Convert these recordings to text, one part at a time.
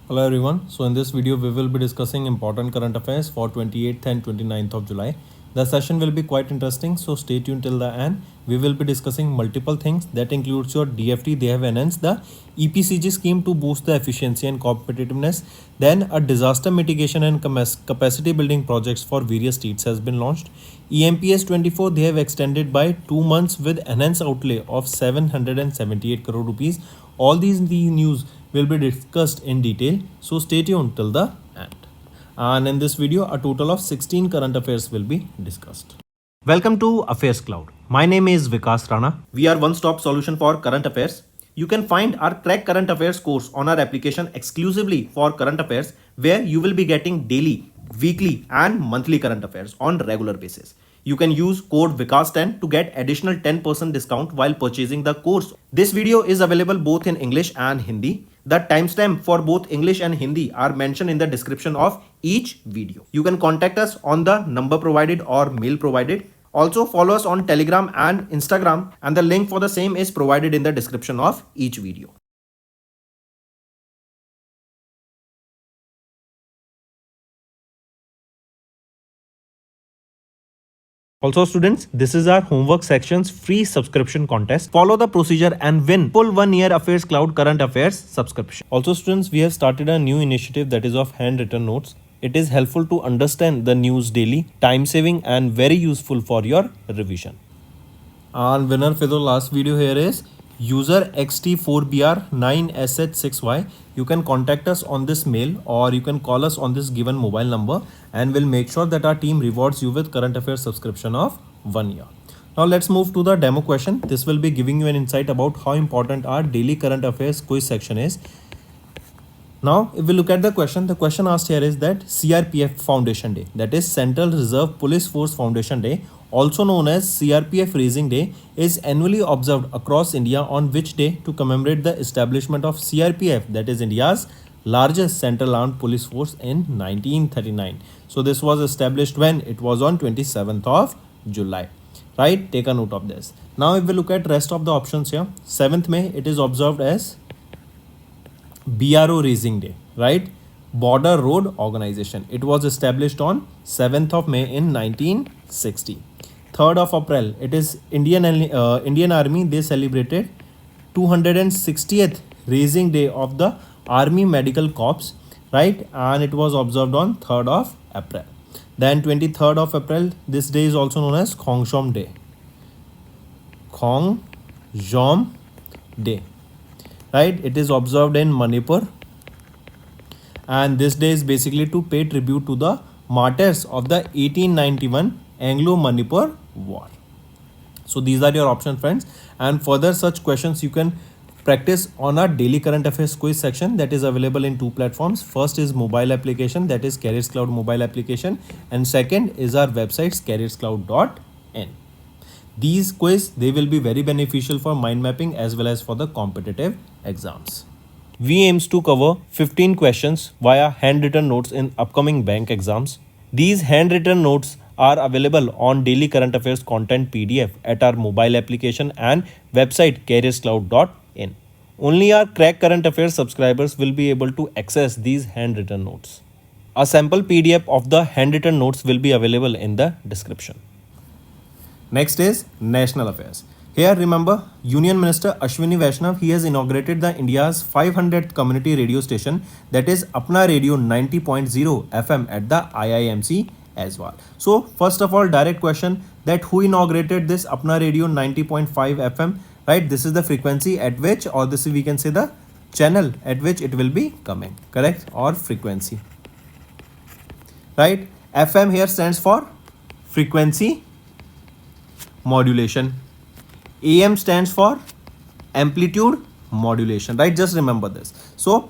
Hello everyone. So in this video we will be discussing important current affairs for 28th and 29th of July. The session will be quite interesting, so stay tuned till the end. We will be discussing multiple things that includes your DFT. They have enhanced the EPCG scheme to boost the efficiency and competitiveness. Then a disaster mitigation and capacity building projects for various states has been launched. EMPS 24 they have extended by 2 months with enhanced outlay of 778 crore rupees. All these news will be discussed in detail, so stay tuned till the end. And in this video, a total of 16 current affairs will be discussed. Welcome to Affairs Cloud. My name is Vikas Rana. We are one-stop solution for current affairs. You can find our Crack Current Affairs course on our application exclusively for current affairs, where you will be getting daily, weekly and monthly current affairs on regular basis. You can use code VIKAS10 to get additional 10% discount while purchasing the course. This video is available both in English and Hindi. The timestamp for both English and Hindi are mentioned in the description of each video. You can contact us on the number provided or mail provided. Also follow us on Telegram and Instagram, and the link for the same is provided in the description of each video. Also students, this is our homework section's free subscription contest. Follow the procedure and win full 1 year Affairs Cloud current affairs subscription. Also students, we have started a new initiative that is of handwritten notes. It is helpful to understand the news daily, time saving and very useful for your revision. And winner for the last video here is user xt4br9sh6y. You can contact us on this mail or you can call us on this given mobile number, and we'll make sure that our team rewards you with current affairs subscription of 1 year. Now let's move to the demo question. This will be giving you an insight about how important our daily current affairs quiz section is. Now, if we look at the question asked here is that CRPF Foundation Day, that is Central Reserve Police Force Foundation Day, also known as CRPF Raising Day, is annually observed across India on which day to commemorate the establishment of CRPF, that is India's largest central armed police force in 1939. So this was established when? It was on 27th of July. Right? Take a note of this. Now, if we look at rest of the options here, 7th May, it is observed as BRO Raising Day, right? Border Road Organization. It was established on 7th of May in 1960. 3rd of April, it is Indian Army. They celebrated 260th Raising Day of the Army Medical Corps, right? And it was observed on 3rd of April. Then 23rd of April, this day is also known as Khongshom Day. Khongshom Day. Right, it is observed in Manipur, and this day is basically to pay tribute to the martyrs of the 1891 Anglo-Manipur War. So these are your options, friends, and further such questions you can practice on our daily current affairs quiz section that is available in 2 platforms. First is mobile application, that is Careers Cloud mobile application, and second is our website careerscloud.in. These quiz, they will be very beneficial for mind mapping as well as for the competitive exams. We aims to cover 15 questions via handwritten notes in upcoming bank exams. These handwritten notes are available on daily current affairs content PDF at our mobile application and website careerscloud.in. Only our Crack Current Affairs subscribers will be able to access these handwritten notes. A sample PDF of the handwritten notes will be available in the description. Next is national affairs. Here remember Union Minister Ashwini Vaishnav, he has inaugurated the India's 500th community radio station, that is Apna Radio 90.0 FM at the IIMC as well. So first of all, direct question that who inaugurated this Apna Radio 90.5 FM, right? This is the frequency at which, or this we can say the channel at which it will be coming, correct? Or frequency, right? FM here stands for frequency modulation. AM stands for amplitude modulation, right? Just remember this. So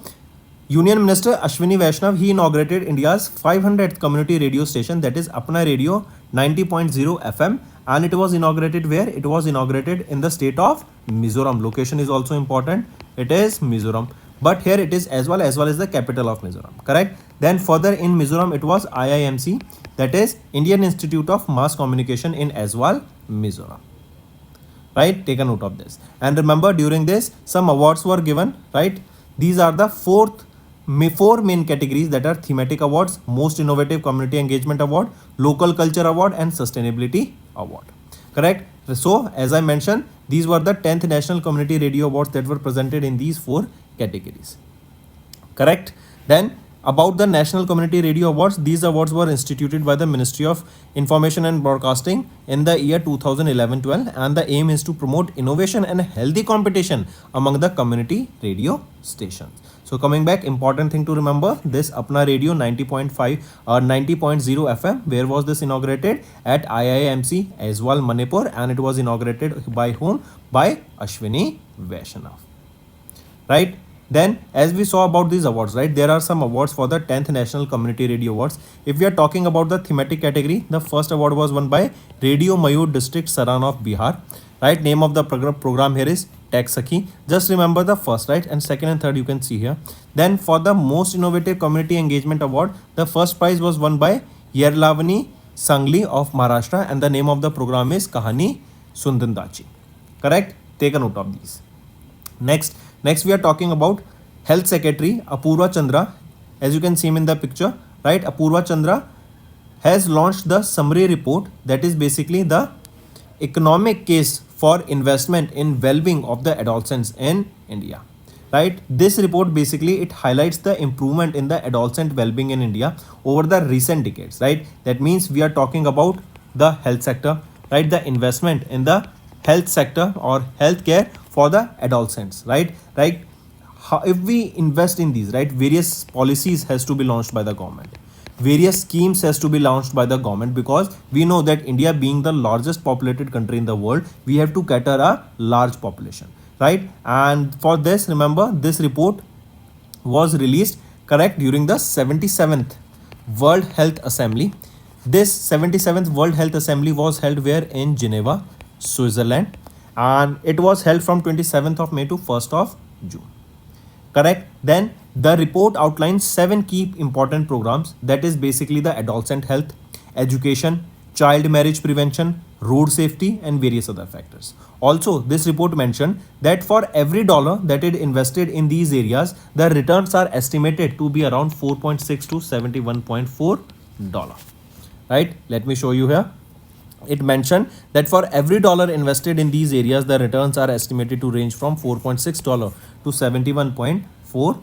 Union Minister Ashwini Vaishnav, he inaugurated India's 500th community radio station, that is Apna Radio 90.0 FM, and it was inaugurated where? It was inaugurated in the state of Mizoram. Location is also important. It is Mizoram, but here it is as well as the capital of Mizoram, correct? Then further in Mizoram it was IIMC, that is Indian Institute of Mass Communication in Aizawl, Mizoram. Right, take a note of this. And remember, during this some awards were given, right? These are the 4th four main categories, that are thematic awards, most innovative community engagement award, local culture award, and sustainability award. Correct? So as I mentioned, these were the 10th National Community Radio Awards that were presented in these four categories. Correct? Then about the National Community Radio Awards, these awards were instituted by the Ministry of Information and Broadcasting in the year 2011-12, and the aim is to promote innovation and healthy competition among the community radio stations. So coming back, important thing to remember, this Apna Radio 90.5 or 90.0 FM, where was this inaugurated? At IIMC Aizwal, Manipur, and it was inaugurated by whom? By Ashwini Vaishnav. Right? Then as we saw about these awards, right, there are some awards for the 10th National Community Radio Awards. If we are talking about the thematic category, the first award was won by Radio Mayur District Saran of Bihar. Right, name of the program here is Tech Sakhi. Just remember the first, right, and second and third you can see here. Then for the most innovative community engagement award, the first prize was won by Yerlavani Sangli of Maharashtra, and the name of the program is Kahani Sundandachi. Correct? Take a note of these. Next we are talking about Health Secretary Apurva Chandra. As you can see him in the picture, right, Apurva Chandra has launched the summary report, that is basically the economic case for investment in well-being of the adolescents in India. Right, this report basically it highlights the improvement in the adolescent well-being in India over the recent decades. Right, that means we are talking about the health sector, right, the investment in the health sector or healthcare for the adolescents. Right, if we invest in these, right, various policies has to be launched by the government, various schemes has to be launched by the government, because we know that India being the largest populated country in the world, we have to cater a large population, right? And for this, remember, this report was released, correct, during the 77th World Health Assembly. This 77th World Health Assembly was held where? In Geneva, Switzerland, and it was held from 27th of May to 1st of June. Correct? Then the report outlines 7 key important programs, that is basically the adolescent health, education, child marriage prevention, road safety, and various other factors. Also, this report mentioned that for every dollar that is invested in these areas, the returns are estimated to be around 4.6 to 71.4 dollar. Right? Let me show you here. It mentioned that for every dollar invested in these areas, the returns are estimated to range from $4.6 to $71.4.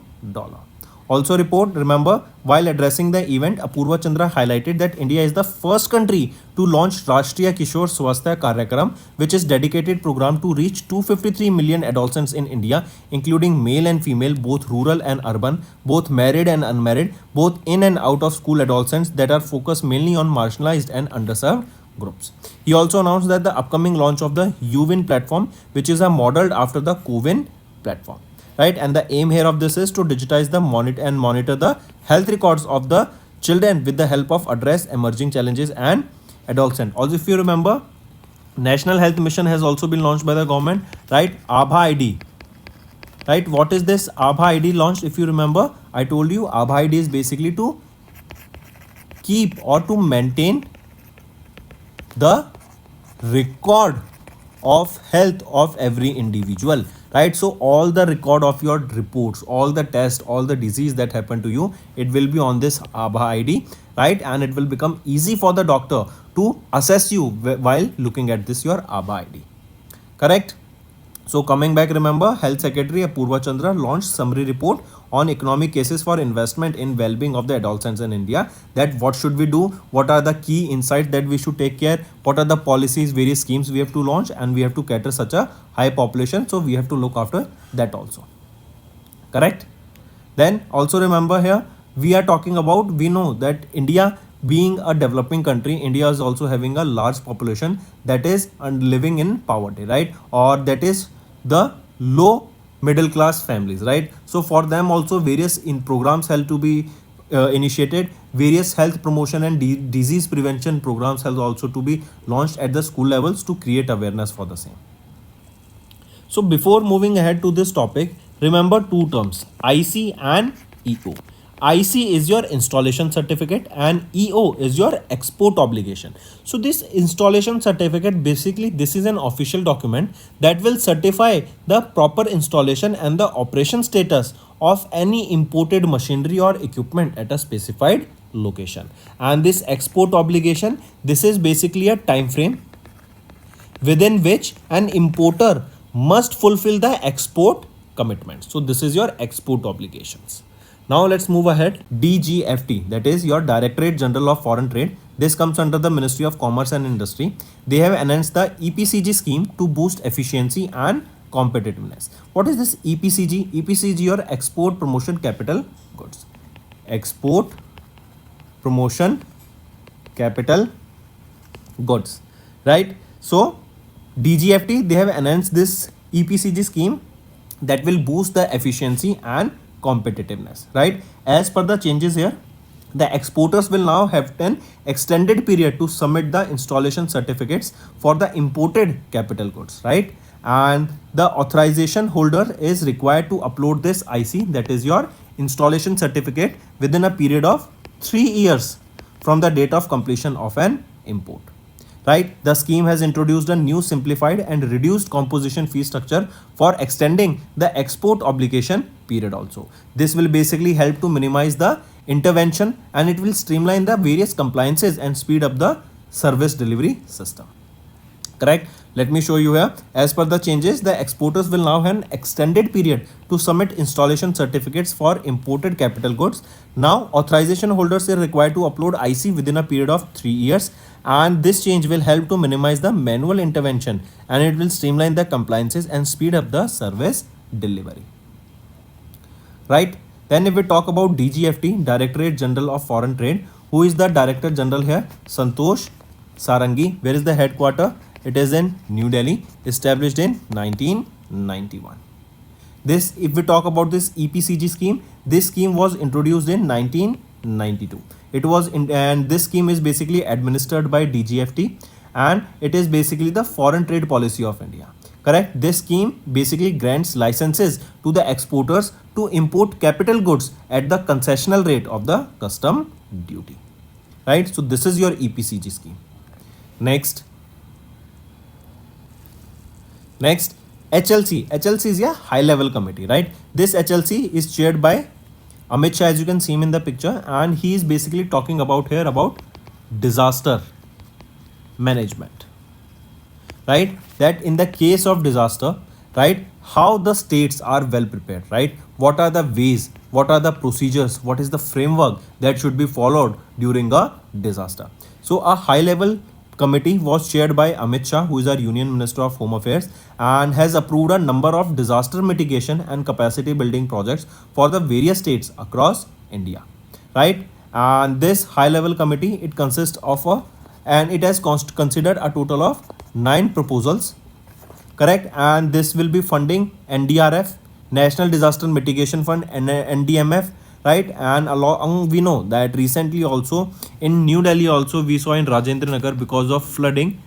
Also report, remember, while addressing the event, Apurva Chandra highlighted that India is the first country to launch Rashtriya Kishore Swasthya Karyakram, which is dedicated program to reach 253 million adolescents in India, including male and female, both rural and urban, both married and unmarried, both in and out of school adolescents that are focused mainly on marginalized and underserved groups. He also announced that the upcoming launch of the UWIN platform, which is modeled after the CoWIN platform. Right, and the aim here of this is to digitize the monitor the health records of the children with the help of address emerging challenges and adolescent. Also, if you remember, National Health Mission has also been launched by the government. Right, Abha ID. Right, what is this Abha ID launched? If you remember, I told you Abha ID is basically to keep or to maintain the record of health of every individual. Right, so all the record of your reports, all the tests, all the disease that happened to you, it will be on this Abha ID, right, and it will become easy for the doctor to assess you while looking at this your Abha ID. Correct? So coming back, remember, Health Secretary Apurva Chandra launched summary report on economic cases for investment in well-being of the adolescents in India. That what should we do? What are the key insights that we should take care? What are the policies, various schemes we have to launch, and we have to cater such a high population. So we have to look after that also. Correct? Then also remember here, we are talking about, we know that India being a developing country, India is also having a large population that is living in poverty, right? Or that is the low middle class families, right? So for them also various programs have to be initiated, various health promotion and disease prevention programs have also to be launched at the school levels to create awareness for the same. So before moving ahead to this topic, remember two terms, IC and EO. IC is your installation certificate and EO is your export obligation. So this installation certificate, basically this is an official document that will certify the proper installation and the operation status of any imported machinery or equipment at a specified location. And this export obligation, this is basically a time frame within which an importer must fulfill the export commitments. So this is your export obligations. Now let's move ahead. DGFT, that is your Directorate General of Foreign Trade. This comes under the Ministry of Commerce and Industry. They have announced the EPCG scheme to boost efficiency and competitiveness. What is this EPCG? EPCG or Export Promotion Capital Goods. Export Promotion Capital Goods, right? So DGFT, they have announced this EPCG scheme that will boost the efficiency and competitiveness, right? As per the changes here, the exporters will now have an extended period to submit the installation certificates for the imported capital goods, right? And the authorization holder is required to upload this IC, that is your installation certificate, within a period of 3 years from the date of completion of an import. Right, the scheme has introduced a new simplified and reduced composition fee structure for extending the export obligation period also. This will basically help to minimize the intervention and it will streamline the various compliances and speed up the service delivery system. Correct. Let me show you here. As per the changes, the exporters will now have an extended period to submit installation certificates for imported capital goods. Now, authorization holders are required to upload IC within a period of 3 years. And this change will help to minimize the manual intervention and it will streamline the compliances and speed up the service delivery. Right. Then if we talk about DGFT, Directorate General of Foreign Trade, who is the Director General here? Santosh Sarangi. Where is the headquarter? It is in New Delhi, established in 1991. This, if we talk about this EPCG scheme, this scheme was introduced in 1992. It was and this scheme is basically administered by DGFT and it is basically the foreign trade policy of India. Correct. This scheme basically grants licenses to the exporters to import capital goods at the concessional rate of the custom duty. Right. So this is your EPCG scheme. Next, HLC. HLC is a high level committee, right? This HLC is chaired by Amit Shah, as you can see him in the picture, and he is basically talking about here about disaster management, right? That in the case of disaster, right, how the states are well prepared, right? What are the ways, what are the procedures, what is the framework that should be followed during a disaster? So a high level committee was chaired by Amit Shah, who is our Union Minister of Home Affairs, and has approved a number of disaster mitigation and capacity building projects for the various states across India, right? And this high level committee, it consists of and it has considered a total of 9 proposals, correct? And this will be funding NDRF, National Disaster Mitigation Fund, and NDMF, right? And along, we know that recently also in New Delhi also we saw in Rajendra Nagar, because of flooding,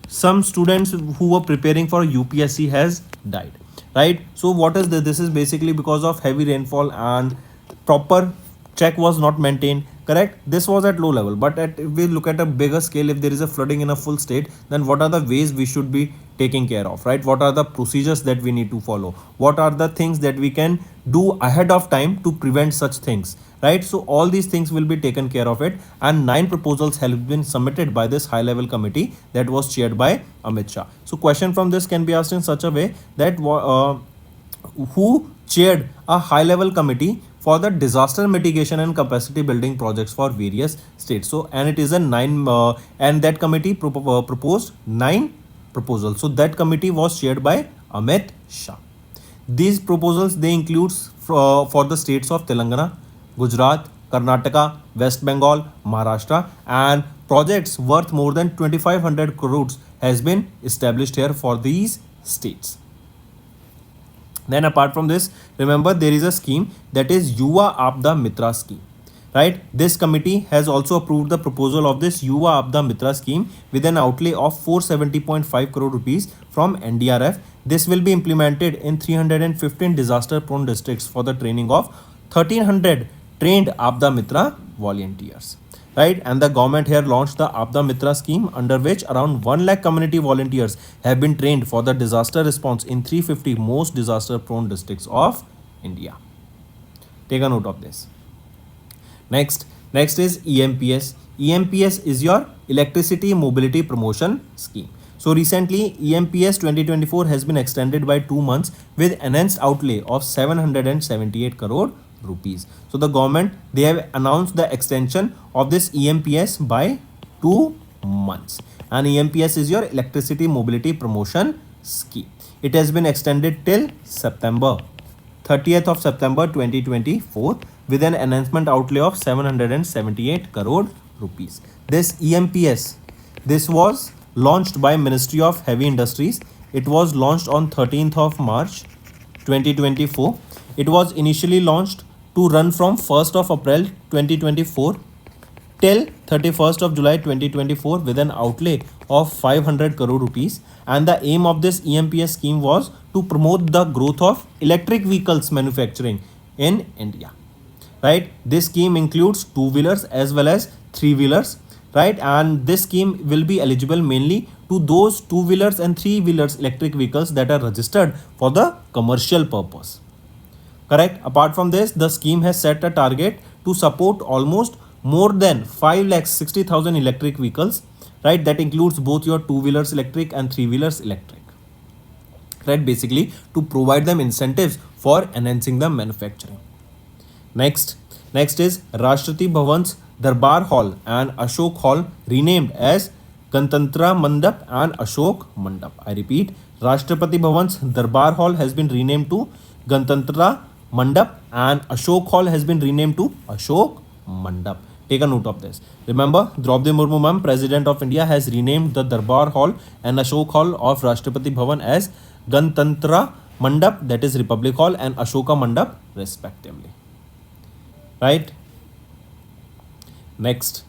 some students who were preparing for UPSC has died, right? So what is this? This is basically because of heavy rainfall and proper check was not maintained, correct? This was at low level, but if we look at a bigger scale, if there is a flooding in a full state, then what are the ways we should be taking care of, right? What are the procedures that we need to follow? What are the things that we can do ahead of time to prevent such things, right? So all these things will be taken care of it, and 9 proposals have been submitted by this high level committee that was chaired by Amit Shah. So question from this can be asked in such a way that who chaired a high level committee for the disaster mitigation and capacity building projects for various states? So, and it is a 9 and that committee proposed 9 proposals. So that committee was chaired by Amit Shah. These proposals, they include for the states of Telangana, Gujarat, Karnataka, West Bengal, Maharashtra, and projects worth more than 2500 crores has been established here for these states. Then apart from this, remember there is a scheme that is Yuva Aapda Mitra scheme, right? This committee has also approved the proposal of this Yuva Aapda Mitra scheme with an outlay of 470.5 crore rupees from NDRF. This will be implemented in 315 disaster prone districts for the training of 1300 trained Aapda Mitra volunteers, right? And the government here launched the Aapda Mitra scheme, under which around 1 lakh community volunteers have been trained for the disaster response in 350 most disaster prone districts of India. Take a note of this. Next is EMPS. EMPS is your Electricity Mobility Promotion Scheme. So recently EMPS 2024 has been extended by 2 months with enhanced outlay of 778 crore rupees. So the government, they have announced the extension of this EMPS by 2 months. And EMPS is your Electricity Mobility Promotion Scheme. It has been extended till September 30th of September 2024 with an enhancement outlay of 778 crore rupees. This EMPS, this was launched by Ministry of Heavy Industries. It was launched on 13th of March 2024. It was initially launched to run from 1st of April 2024 till 31st of July 2024 with an outlay of 500 crore rupees. And the aim of this EMPS scheme was to promote the growth of electric vehicles manufacturing in India. Right? This scheme includes two-wheelers as well as three-wheelers. Right? And this scheme will be eligible mainly to those two-wheelers and three-wheelers electric vehicles that are registered for the commercial purpose. Correct? Apart from this, the scheme has set a target to support almost more than 5,60,000 electric vehicles. Right? That includes both your two-wheelers electric and three-wheelers electric. Right? Basically to provide them incentives for enhancing the manufacturing. Next is Rashtrapati Bhavan's Darbar Hall and Ashok Hall renamed as Ganatantra Mandap and Ashok Mandap. I repeat, Rashtrapati Bhavan's Darbar Hall has been renamed to Ganatantra Mandap and Ashok Hall has been renamed to Ashok Mandap. Take a note of this. Remember, Draupadi Murmu ma'am, President of India, has renamed the Darbar Hall and Ashok Hall of Rashtrapati Bhavan as Ganatantra Mandap, that is Republic Hall, and Ashoka Mandap respectively. Right? Next,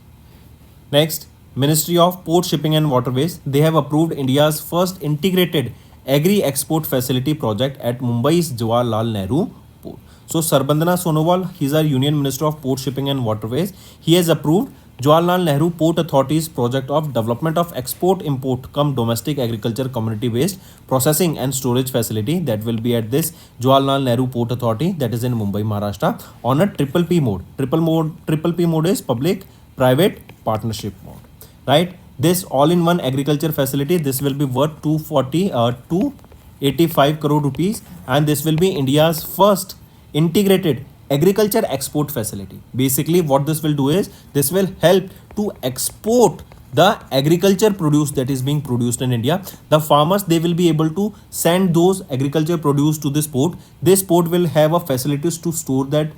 Ministry of Port, Shipping and Waterways, they have approved India's first integrated agri-export facility project at Mumbai's Jawaharlal Nehru Port. So Sarbandana Sonowal, he is our Union Minister of Port, Shipping and Waterways. He has approved Jawaharlal Nehru Port Authority's project of development of export-import cum domestic agriculture community-based processing and storage facility that will be at this Jawaharlal Nehru Port Authority, that is in Mumbai, Maharashtra, on a triple P mode. Triple P mode is public-private partnership mode. Right? This all-in-one agriculture facility, this will be worth 285 crore rupees, and this will be India's first integrated agriculture export facility. Basically what this will do is this will help to export the agriculture produce that is being produced in India. The farmers, they will be able to send those agriculture produce to this port. This port will have a facilities to store that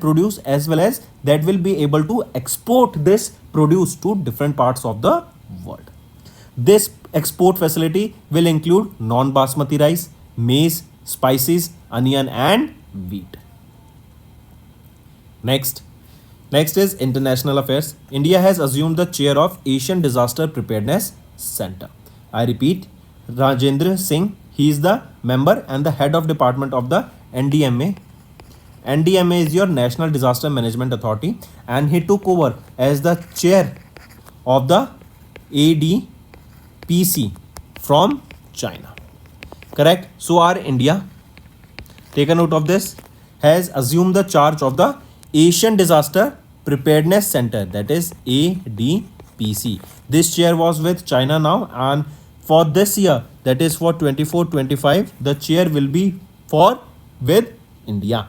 produce, as well as that will be able to export this produce to different parts of the world. This export facility will include non-basmati rice, maize, spices, onion and wheat. Next is international affairs. India has assumed the chair of Asian Disaster Preparedness Center. I repeat, Rajendra Singh, he is the member and the head of department of the NDMA. NDMA is your National Disaster Management Authority, and he took over as the chair of the ADPC from China. Correct? So our India, take a note of this, has assumed the charge of the Asian Disaster Preparedness Center, that is ADPC. This chair was with China now, and for this year, that is for 24-25, the chair will be with India.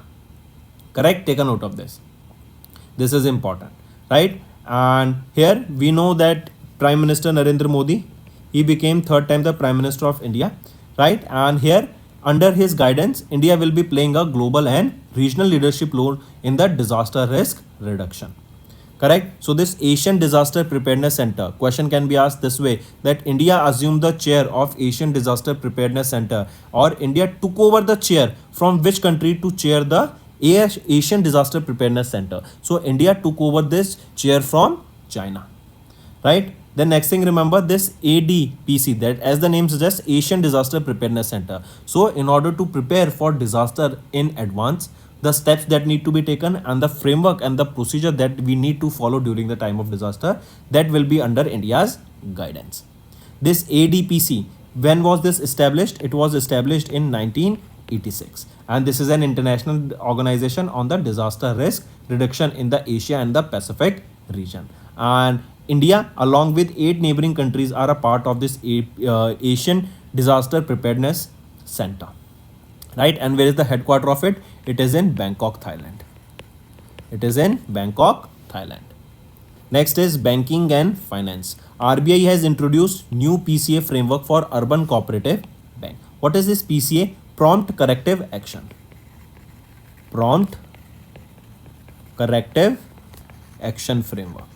Correct? Take a note of this. This is important, right? And here we know that Prime Minister Narendra Modi, he became third time the Prime Minister of India, right? And here under his guidance, India will be playing a global and regional leadership role in the disaster risk reduction. Correct? So this Asian Disaster Preparedness Center, question can be asked this way, that India assumed the chair of Asian Disaster Preparedness Center, or India took over the chair from which country to chair the Asian Disaster Preparedness Center. So India took over this chair from China, right? The next thing, remember this ADPC, that as the name suggests, Asian Disaster Preparedness Center. So in order to prepare for disaster in advance, the steps that need to be taken and the framework and the procedure that we need to follow during the time of disaster, that will be under India's guidance. This ADPC, when was this established? It was established in 19 1986, and this is an international organization on the disaster risk reduction in the Asia and the Pacific region. And India, along with 8 neighboring countries, are a part of this Asian Disaster Preparedness Center. Right, and where is the headquarter of it? It is in Bangkok, Thailand. It is in Bangkok, Thailand. Next is banking and finance. RBI has introduced new PCA framework for urban cooperative bank. What is this PCA? Prompt corrective action. Prompt corrective action framework.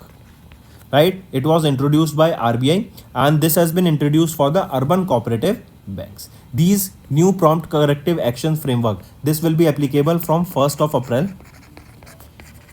Right, it was introduced by RBI, and this has been introduced for the urban cooperative banks. These new prompt corrective action framework, this will be applicable from 1st of April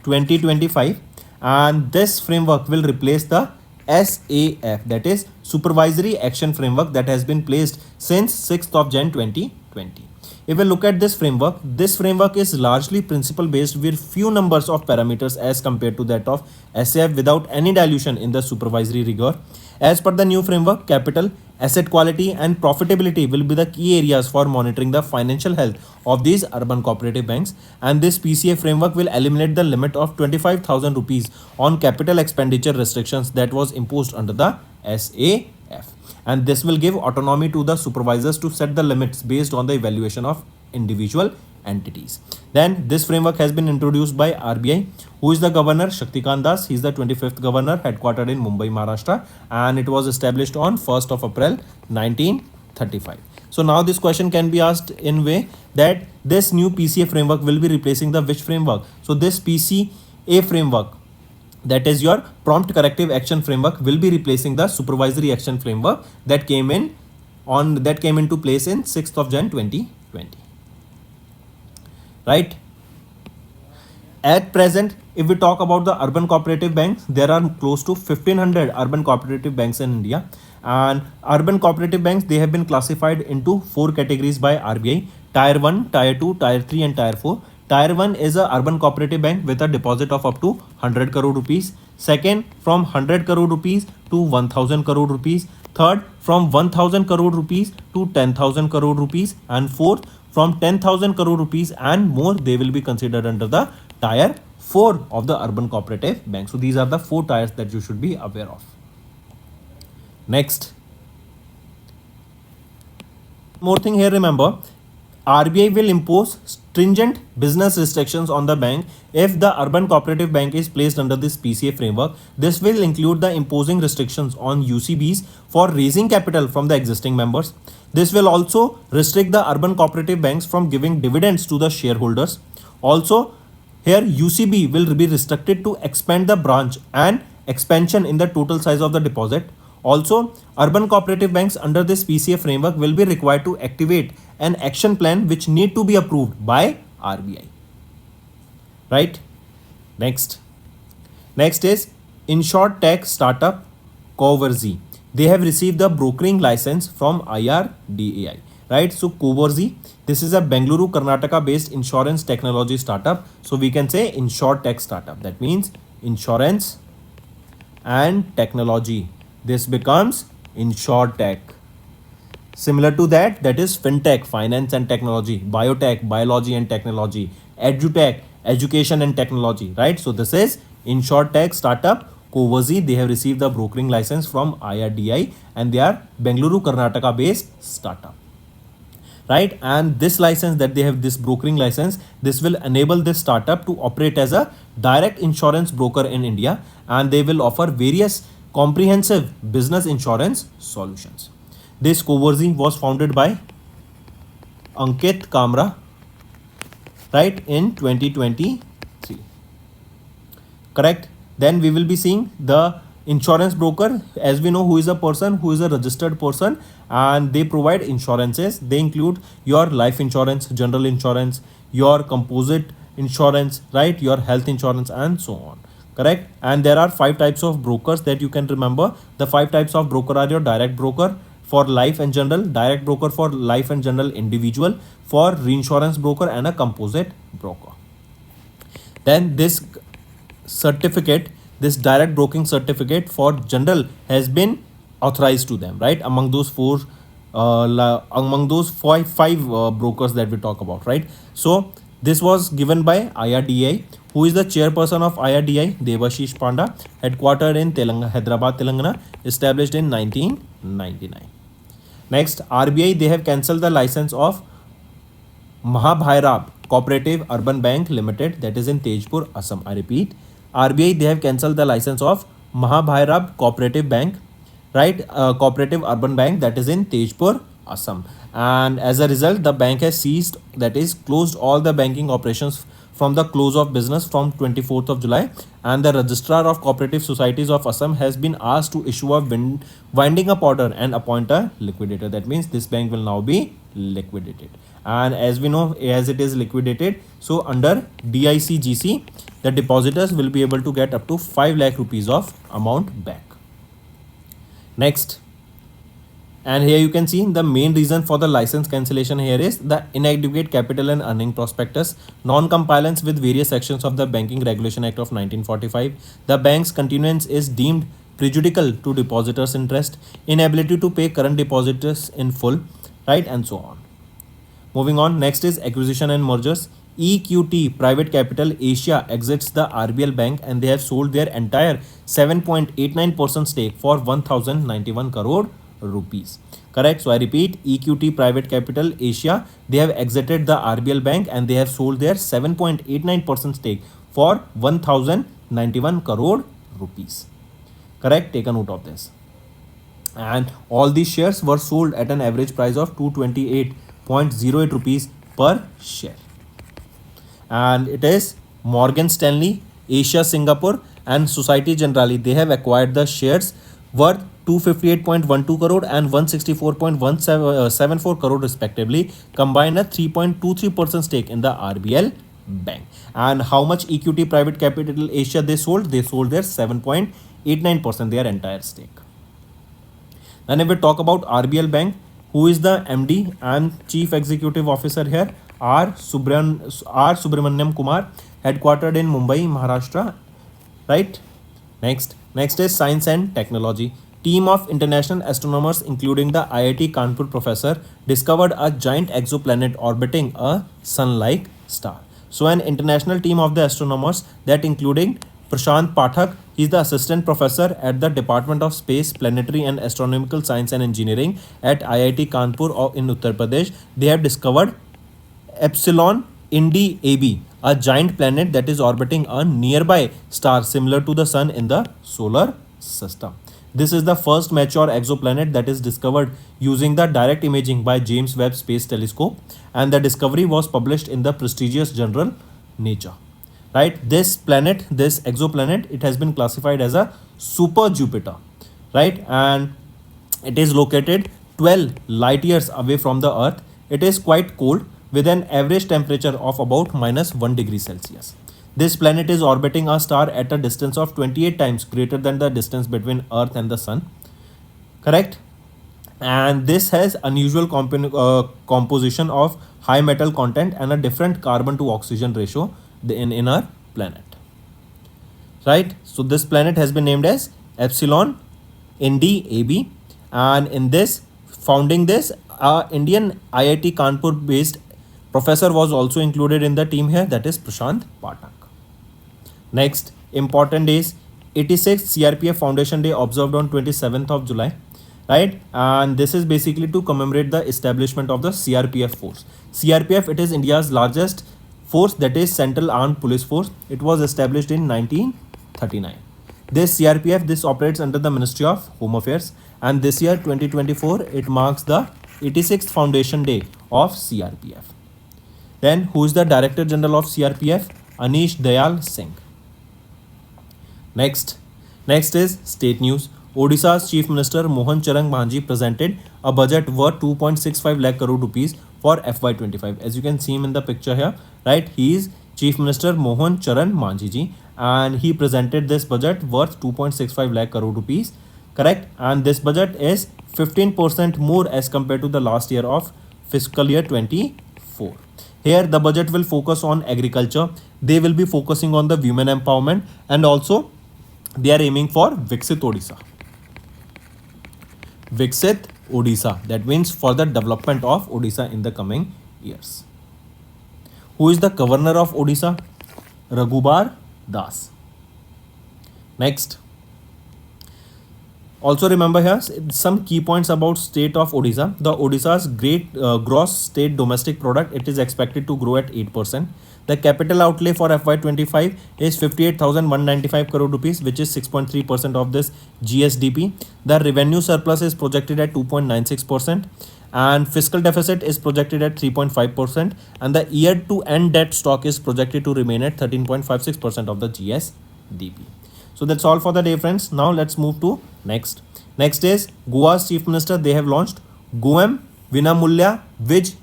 2025, and this framework will replace the SAF, that is Supervisory Action Framework, that has been placed since 6th of Jan 2020. If we look at this framework is largely principle based with few numbers of parameters as compared to that of SAF, without any dilution in the supervisory rigor. As per the new framework, capital, asset quality and profitability will be the key areas for monitoring the financial health of these urban cooperative banks, and this PCA framework will eliminate the limit of 25,000 rupees on capital expenditure restrictions that was imposed under the SAF, and this will give autonomy to the supervisors to set the limits based on the evaluation of individual entities. Then this framework has been introduced by RBI. Who is the governor? Shaktikant Das. He is the 25th governor, headquartered in Mumbai, Maharashtra, and it was established on 1st of April 1935. So now this question can be asked in way that this new PCA framework will be replacing the which framework? So this PCA framework, that is your prompt corrective action framework, will be replacing the supervisory action framework that came into place in 6th of Jan 2020. Right, at present, if we talk about the urban cooperative banks, there are close to 1500 urban cooperative banks in India, and urban cooperative banks, they have been classified into 4 categories by RBI: Tier 1, Tier 2, Tier 3 and Tier 4. Tier 1 is a urban cooperative bank with a deposit of up to 100 crore rupees. Second, from 100 crore rupees to 1000 crore rupees. Third, from 1000 crore rupees to 10,000 crore rupees. And fourth, from 10,000 crore rupees and more, they will be considered under the Tier 4 of the urban cooperative bank. So these are the 4 tiers that you should be aware of. Next, more thing here, remember, RBI will impose stringent business restrictions on the bank if the urban cooperative bank is placed under this PCA framework. This will include the imposing restrictions on UCBs for raising capital from the existing members. This will also restrict the urban cooperative banks from giving dividends to the shareholders. Also, here UCB will be restricted to expand the branch and expansion in the total size of the deposit. Also, urban cooperative banks under this PCA framework will be required to activate an action plan which need to be approved by RBI. Right? Next is InsurTech startup Coverzy. They have received the brokering license from IRDAI. Right? So Coverzy, this is a Bengaluru, Karnataka based insurance technology startup. So we can say InsurTech startup. That means insurance and technology. This becomes InsurTech. Similar to that, that is FinTech, finance and technology, Biotech, biology and technology, EduTech, education and technology, right? So this is InsurTech startup Coverzy. They have received the brokering license from IRDAI and they are Bengaluru, Karnataka based startup. Right, and this license that they have, this brokering license, this will enable this startup to operate as a direct insurance broker in India, and they will offer various comprehensive business insurance solutions. This Coverzy was founded by Ankit Kamra, right, in 2023. Correct. Then we will be seeing the insurance broker. As we know, who is a person who is a registered person, and they provide insurances. They include your life insurance, general insurance, your composite insurance, right, your health insurance and so on. Correct. And there are 5 types of brokers that you can remember. The 5 types of broker are your direct broker for life and general, direct broker for life and general individual, for reinsurance broker, and a composite broker. Then this certificate, this direct broking certificate for general has been authorized to them, right? Among those 4 among those five brokers that we talk about, right? So this was given by IRDAI. Who is the chairperson of IRDAI? Devashish Panda, headquartered in Hyderabad, Telangana, established in 1999. Next, RBI, they have cancelled the license of Mahabhairab Cooperative Urban Bank Limited, that is in Tejpur, Assam. I repeat, RBI, they have cancelled the license of Mahabhairab Cooperative Bank, right? Cooperative Urban Bank, that is in Tejpur, Assam. And as a result, the bank has ceased, that is closed all the banking operations from the close of business from 24th of July, and the Registrar of Cooperative Societies of Assam has been asked to issue a winding up order and appoint a liquidator. That means this bank will now be liquidated. And as we know, as it is liquidated, so under DICGC, the depositors will be able to get up to 5 lakh rupees of amount back. Next, and here you can see the main reason for the license cancellation here is the inadequate capital and earning prospectus, non-compliance with various sections of the Banking Regulation Act of 1945, the bank's continuance is deemed prejudicial to depositors' interest, inability to pay current depositors in full, right, and so on. Moving on, next is acquisition and mergers. EQT Private Capital Asia exits the RBL Bank and they have sold their entire 7.89% stake for 1091 crore rupees. Correct? So I repeat, EQT Private Capital Asia, they have exited the RBL Bank and they have sold their 7.89% stake for 1091 crore rupees. Correct? Take a note of this. And all these shares were sold at an average price of 228.08 rupees per share. And it is Morgan Stanley, Asia Singapore and Societe Generale, they have acquired the shares worth 258.12 crore and 164.174 crore respectively, combined a 3.23% stake in the RBL Bank. And how much EQT Private Capital Asia they sold? They sold their 7.89%, their entire stake. Then if we talk about RBL Bank, who is the MD and Chief Executive Officer here? R. Subramaniam Kumar, headquartered in Mumbai, Maharashtra, right? Next is science and technology. Team of international astronomers, including the IIT Kanpur professor, discovered a giant exoplanet orbiting a sun-like star. So an international team of the astronomers, that including Prashant Pathak, he is the assistant professor at the Department of Space, Planetary and Astronomical Science and Engineering at IIT Kanpur in Uttar Pradesh. They have discovered Epsilon Indi AB, a giant planet that is orbiting a nearby star similar to the sun in the solar system. This is the first mature exoplanet that is discovered using the direct imaging by James Webb Space Telescope, and the discovery was published in the prestigious journal Nature. Right, this planet, this exoplanet, it has been classified as a super Jupiter, right, and it is located 12 light years away from the Earth. It is quite cold with an average temperature of about -1 degree Celsius. This planet is orbiting a star at a distance of 28 times greater than the distance between Earth and the Sun. Correct? And this has unusual composition of high metal content and a different carbon to oxygen ratio in our planet. Right? So this planet has been named as Epsilon Indi AB, and in this, founding this, Indian IIT Kanpur based professor was also included in the team here, that is Prashant Pathak. Next, important days, 86th CRPF Foundation Day observed on 27th of July, right? And this is basically to commemorate the establishment of the CRPF force. CRPF, it is India's largest force, that is Central Armed Police Force. It was established in 1939. This CRPF, this operates under the Ministry of Home Affairs, and this year 2024, it marks the 86th Foundation Day of CRPF. Then who is the Director General of CRPF? Anish Dayal Singh. Next is state news. Odisha's Chief Minister Mohan Charan Manjhi presented a budget worth 2.65 lakh crore rupees for FY25. As you can see him in the picture here, right? He is Chief Minister Mohan Charan Manjhi ji, and he presented this budget worth 2.65 lakh crore rupees. Correct? And this budget is 15% more as compared to the last year of fiscal year 24. Here the budget will focus on agriculture. They will be focusing on the women empowerment, and also they are aiming for Viksit Odisha. Viksit Odisha. That means for the development of Odisha in the coming years. Who is the governor of Odisha? Raghubar Das. Next. Also remember here some key points about state of Odisha. The Odisha's great gross state domestic product, it is expected to grow at 8%. The capital outlay for FY25 is 58,195 crore rupees, which is 6.3% of this GSDP. The revenue surplus is projected at 2.96%, and fiscal deficit is projected at 3.5%, and the year to end debt stock is projected to remain at 13.56% of the GSDP. So that's all for the day, friends. Now let's move to next. Next is Goa's chief minister. They have launched Goem Vinamulya Vij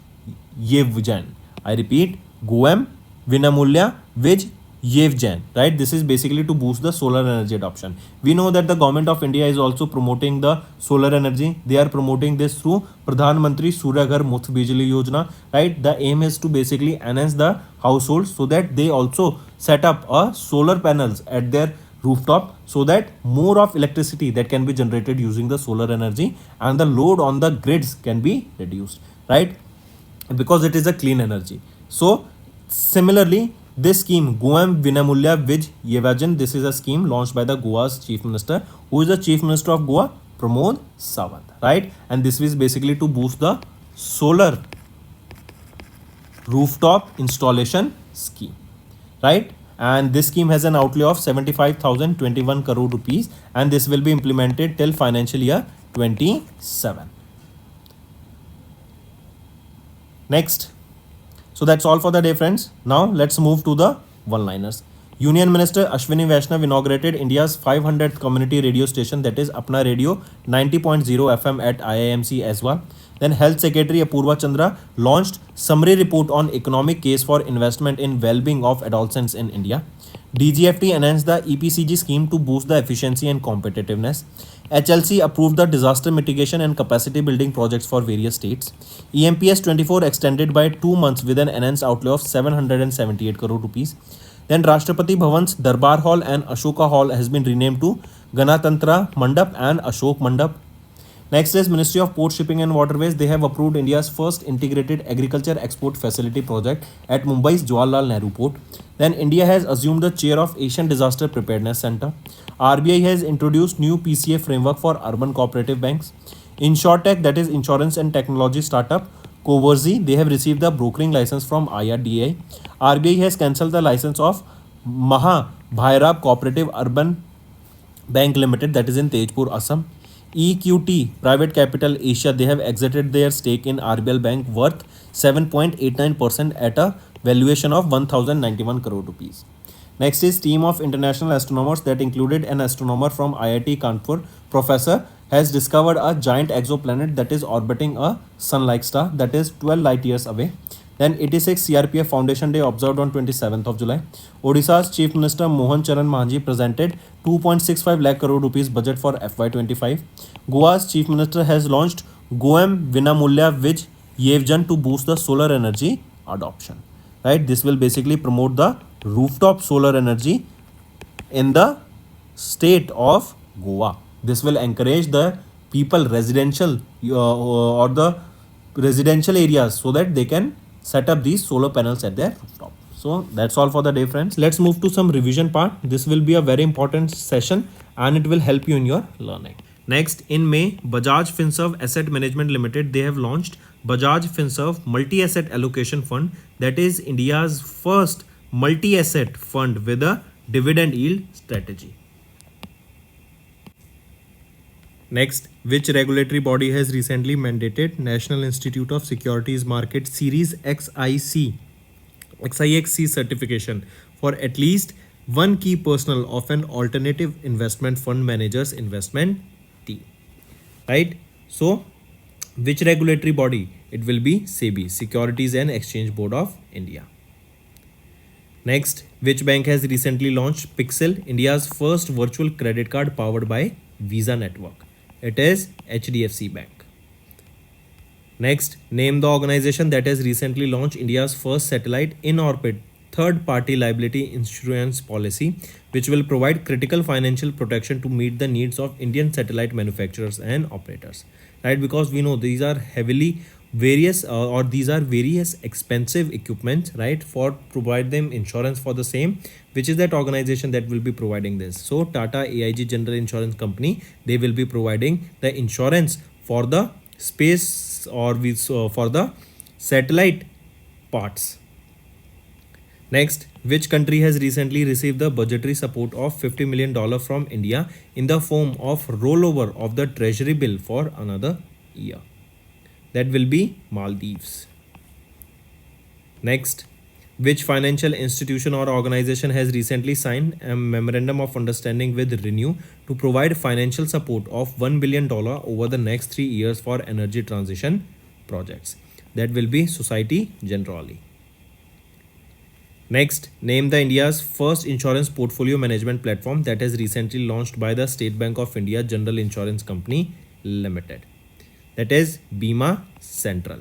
Yevgen. I repeat, Goem Vinamulya Vij Yevgen. Right? This is basically to boost the solar energy adoption. We know that the government of India is also promoting the solar energy. They are promoting this through Pradhan Mantri Surya Ghar Muft Bijli Yojana. Right? The aim is to basically enhance the households so that they also set up a solar panels at their rooftop, so that more of electricity that can be generated using the solar energy and the load on the grids can be reduced, right? Because it is a clean energy. So similarly, this scheme Goem Vinamulya Vij Yevgen, this is a scheme launched by the Goa's chief minister. Who is the chief minister of Goa? Pramod Sawant, right? And this is basically to boost the solar rooftop installation scheme, right? And this scheme has an outlay of 75,021 crore rupees, and this will be implemented till financial year 27. Next. So that's all for the day, friends. Now let's move to the one-liners. Union Minister Ashwini Vaishnav inaugurated India's 500th community radio station, that is Apna Radio 90.0 FM at IIMC Aizwal. Then Health Secretary Apurva Chandra launched summary report on economic case for investment in well-being of adolescents in India. DGFT announced the EPCG scheme to boost the efficiency and competitiveness. HLC approved the disaster mitigation and capacity building projects for various states. EMPS 24 extended by 2 months with an enhanced outlay of 778 crore rupees. Then Rashtrapati Bhavan's Darbar Hall and Ashoka Hall has been renamed to Ganatantra Mandap and Ashok Mandap. Next is Ministry of Port Shipping and Waterways. They have approved India's first integrated agriculture export facility project at Mumbai's Jawaharlal Nehru Port. Then India has assumed the chair of Asian Disaster Preparedness Center. RBI has introduced new PCA framework for urban cooperative banks. InsurTech, that is Insurance and Technology Startup, Coverzy, they have received the brokering license from IRDAI. RBI has cancelled the license of Maha Bhairab Cooperative Urban Bank Limited, that is in Tejpur, Assam. EQT Private Capital Asia, they have exited their stake in RBL Bank worth 7.89% at a valuation of 1091 crore rupees. Next is team of international astronomers that included an astronomer from IIT Kanpur, professor, has discovered a giant exoplanet that is orbiting a sun-like star that is 12 light years away. Then 86 CRPF Foundation Day observed on 27th of July. Odisha's Chief Minister Mohan Charan Mahanji presented 2.65 lakh crore rupees budget for FY25. Goa's Chief Minister has launched Goem Vinamulya Vij Yevgen to boost the solar energy adoption. Right? This will basically promote the rooftop solar energy in the state of Goa. This will encourage the people residential or the residential areas so that they can set up these solar panels at their rooftop. So that's all for the day, friends. Let's move to some revision part. This will be a very important session and it will help you in your learning. Next, in May, Bajaj Finserv Asset Management Limited, they have launched Bajaj Finserv Multi-Asset Allocation Fund, that is India's first multi-asset fund with a dividend yield strategy. Next, which regulatory body has recently mandated National Institute of Securities Market Series XIC certification for at least one key personnel of an alternative investment fund manager's investment team. Right? So, which regulatory body? It will be SEBI, Securities and Exchange Board of India. Next, which bank has recently launched Pixel, India's first virtual credit card powered by Visa Network? It is HDFC Bank. Next, name the organization that has recently launched India's first satellite in-orbit third-party liability insurance policy, which will provide critical financial protection to meet the needs of Indian satellite manufacturers and operators. right? Because we know these are heavily various or these are various expensive equipment, right, for provide them insurance for the same, which is that organization that will be providing this. So Tata AIG General Insurance Company, they will be providing the insurance for the space or for the satellite parts. Next, which country has recently received the budgetary support of $50 million from India in the form of rollover of the treasury bill for another year? That will be Maldives. Next, which financial institution or organization has recently signed a memorandum of understanding with Renew to provide financial support of $1 billion over the next 3 years for energy transition projects? That will be Society Generale. Next, name the India's first insurance portfolio management platform that has recently launched by the State Bank of India General Insurance Company Limited. That is Bima Central.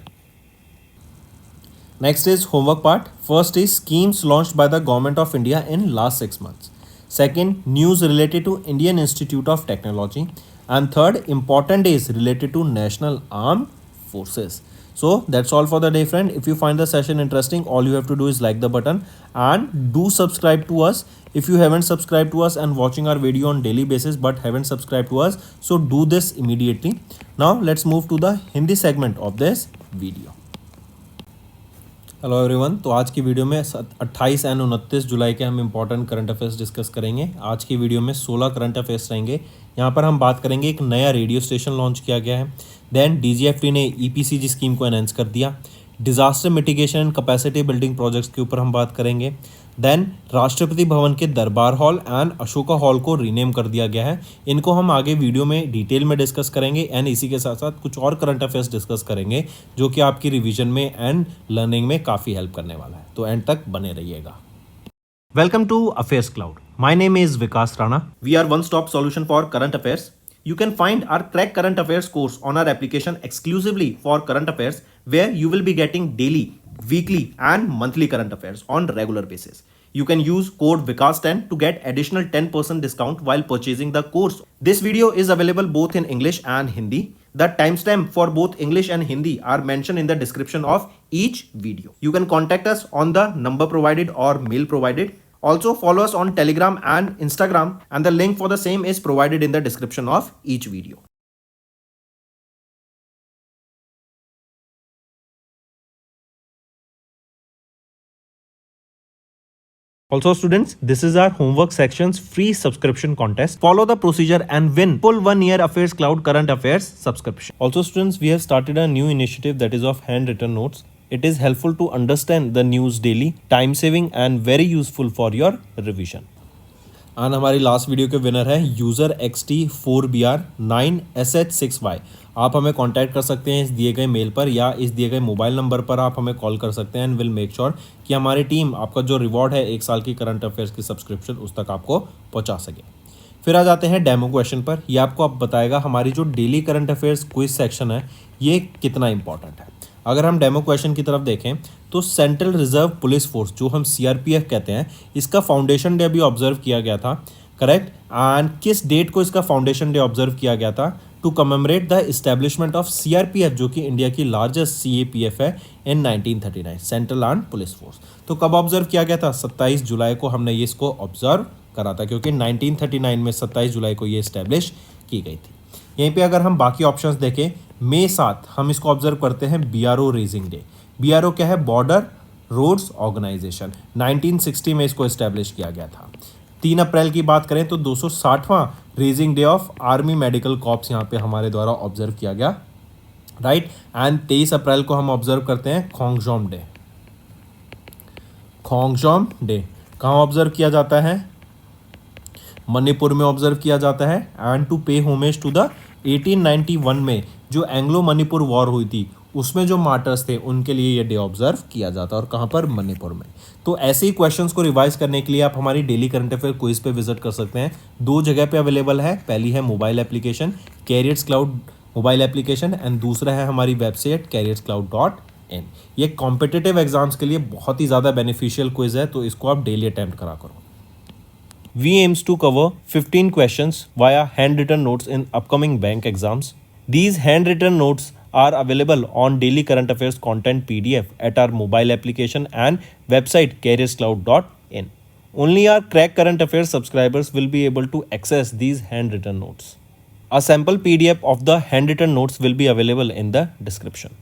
Next is homework part. First is schemes launched by the Government of India in last 6 months. Second, news related to Indian Institute of Technology. And third, important days related to National Armed Forces. So that's all for the day, friend. If you find the session interesting, all you have to do is like the button and do subscribe to us. If you haven't subscribed to us and watching our video on daily basis but haven't subscribed to us, so do this immediately. Now let's move to the Hindi segment of this video. Hello everyone, तो आज की video में 28 and 29 जुलाई के हम important current affairs discuss करेंगे। आज की video में 16 करंट अफेयर्स रहेंगे। यहाँ पर हम बात करेंगे, एक नया रेडियो स्टेशन लॉन्च किया गया है। देन डीजीएफटी ने ईपीसीजी स्कीम को अनाउंस कर दिया। Disaster mitigation and capacity building projects के ऊपर हम बात करेंगे। देन राष्ट्रपति भवन के दरबार हॉल एंड अशोका हॉल को रीनेम कर दिया गया है। इनको हम आगे वीडियो में डिटेल में डिस्कस करेंगे एंड इसी के साथ साथ कुछ और करंट अफेयर्स डिस्कस करेंगे जो कि आपकी रिवीजन में एंड लर्निंग में काफ़ी हेल्प करने वाला है। तो एंड तक बने रहिएगा। Welcome to affairs cloud. My name is Vikas Rana. We are one stop solution for current affairs. You can find our Crack Current Affairs course on our application exclusively for current affairs, where you will be getting daily, weekly and monthly current affairs on regular basis. You can use code VIKAS10 to get additional 10% discount while purchasing the course. This video is available both in English and Hindi. The timestamp for both English and Hindi are mentioned in the description of each video. You can contact us on the number provided or mail provided. Also follow us on Telegram and Instagram, and the link for the same is provided in the description of each video. Also students, this is our homework section's free subscription contest. Follow the procedure and win full 1 year Affairs Cloud Current Affairs subscription. Also students, we have started a new initiative that is of handwritten notes. It is helpful to understand the news daily, time saving and very useful for your revision. And हमारी last video के winner है user XT4BR9SH6Y। आप हमें contact कर सकते हैं इस दिए गए मेल पर या इस दिए गए मोबाइल नंबर पर आप हमें कॉल कर सकते हैं एंड विल मेक श्योर कि हमारी टीम आपका जो रिवॉर्ड है 1 साल की करंट अफेयर्स की सब्सक्रिप्शन उस तक आपको पहुंचा सके। फिर आ जाते हैं डेमो क्वेश्चन पर। ये आपको अब बताएगा हमारी जो daily current affairs quiz section है ये कितना इंपॉर्टेंट है। अगर हम डेमो क्वेश्चन की तरफ देखें तो सेंट्रल रिजर्व पुलिस फोर्स, जो हम सीआरपीएफ कहते हैं, इसका फाउंडेशन डे अभी ऑब्जर्व किया गया था, करेक्ट। एंड किस डेट को इसका फाउंडेशन डे ऑब्जर्व किया गया था? To commemorate the establishment of CRPF, जो कि इंडिया की लार्जेस्ट सीएपीएफ है, in 1939, central armed police force. तो कब ऑब्जर्व किया गया था? 27 जुलाई को हमने ये इसको ऑब्जर्व करा था, क्योंकि 1939 में 27 जुलाई को ये इस्टेब्लिश की गई थी। यहीं पे अगर हम बाकी ऑप्शंस देखें, मई 7 हम इसको ऑब्जर्व करते हैं बीआरओ रेजिंग डे। बीआरओ क्या है? Border roads organisation. 1960 में इसको इस्टेब्लिश किया गया था। 3 अप्रैल की बात करें तो 260वां raising day of army medical corps यहाँ पे हमारे द्वारा ऑब्जर्व किया गया, राइट। एंड 23 अप्रैल को हम ऑब्जर्व करते हैं खोंगजोम डे। खोंगजोम डे कहाँ ऑब्जर्व किया जाता है? मणिपुर में ऑब्जर्व किया जाता है। And to pay homage to the 1891 में जो एंग्लो मणिपुर वॉर हुई थी उसमें जो मार्टर्स थे उनके लिए ये डे ऑब्जर्व किया जाता है। और कहाँ पर? मणिपुर में। तो ऐसे ही क्वेश्चंस को रिवाइज करने के लिए आप हमारी डेली करंट अफेयर क्विज पे विजिट कर सकते हैं। 2 जगह पे अवेलेबल है। पहली है mobile application carriers cloud mobile application and दूसरा है हमारी वेबसाइट careerscloud.in। ये कॉम्पिटिटिव एग्जाम्स के लिए बहुत ही ज़्यादा बेनिफिशियल क्विज है, तो इसको आप डेली अटेम्प्ट करा करो। We aims to cover 15 questions via handwritten notes in upcoming bank exams. These handwritten notes are available on daily current affairs content PDF at our mobile application and website careerscloud.in. Only our Crack Current Affairs subscribers will be able to access these handwritten notes. A sample PDF of the handwritten notes will be available in the description.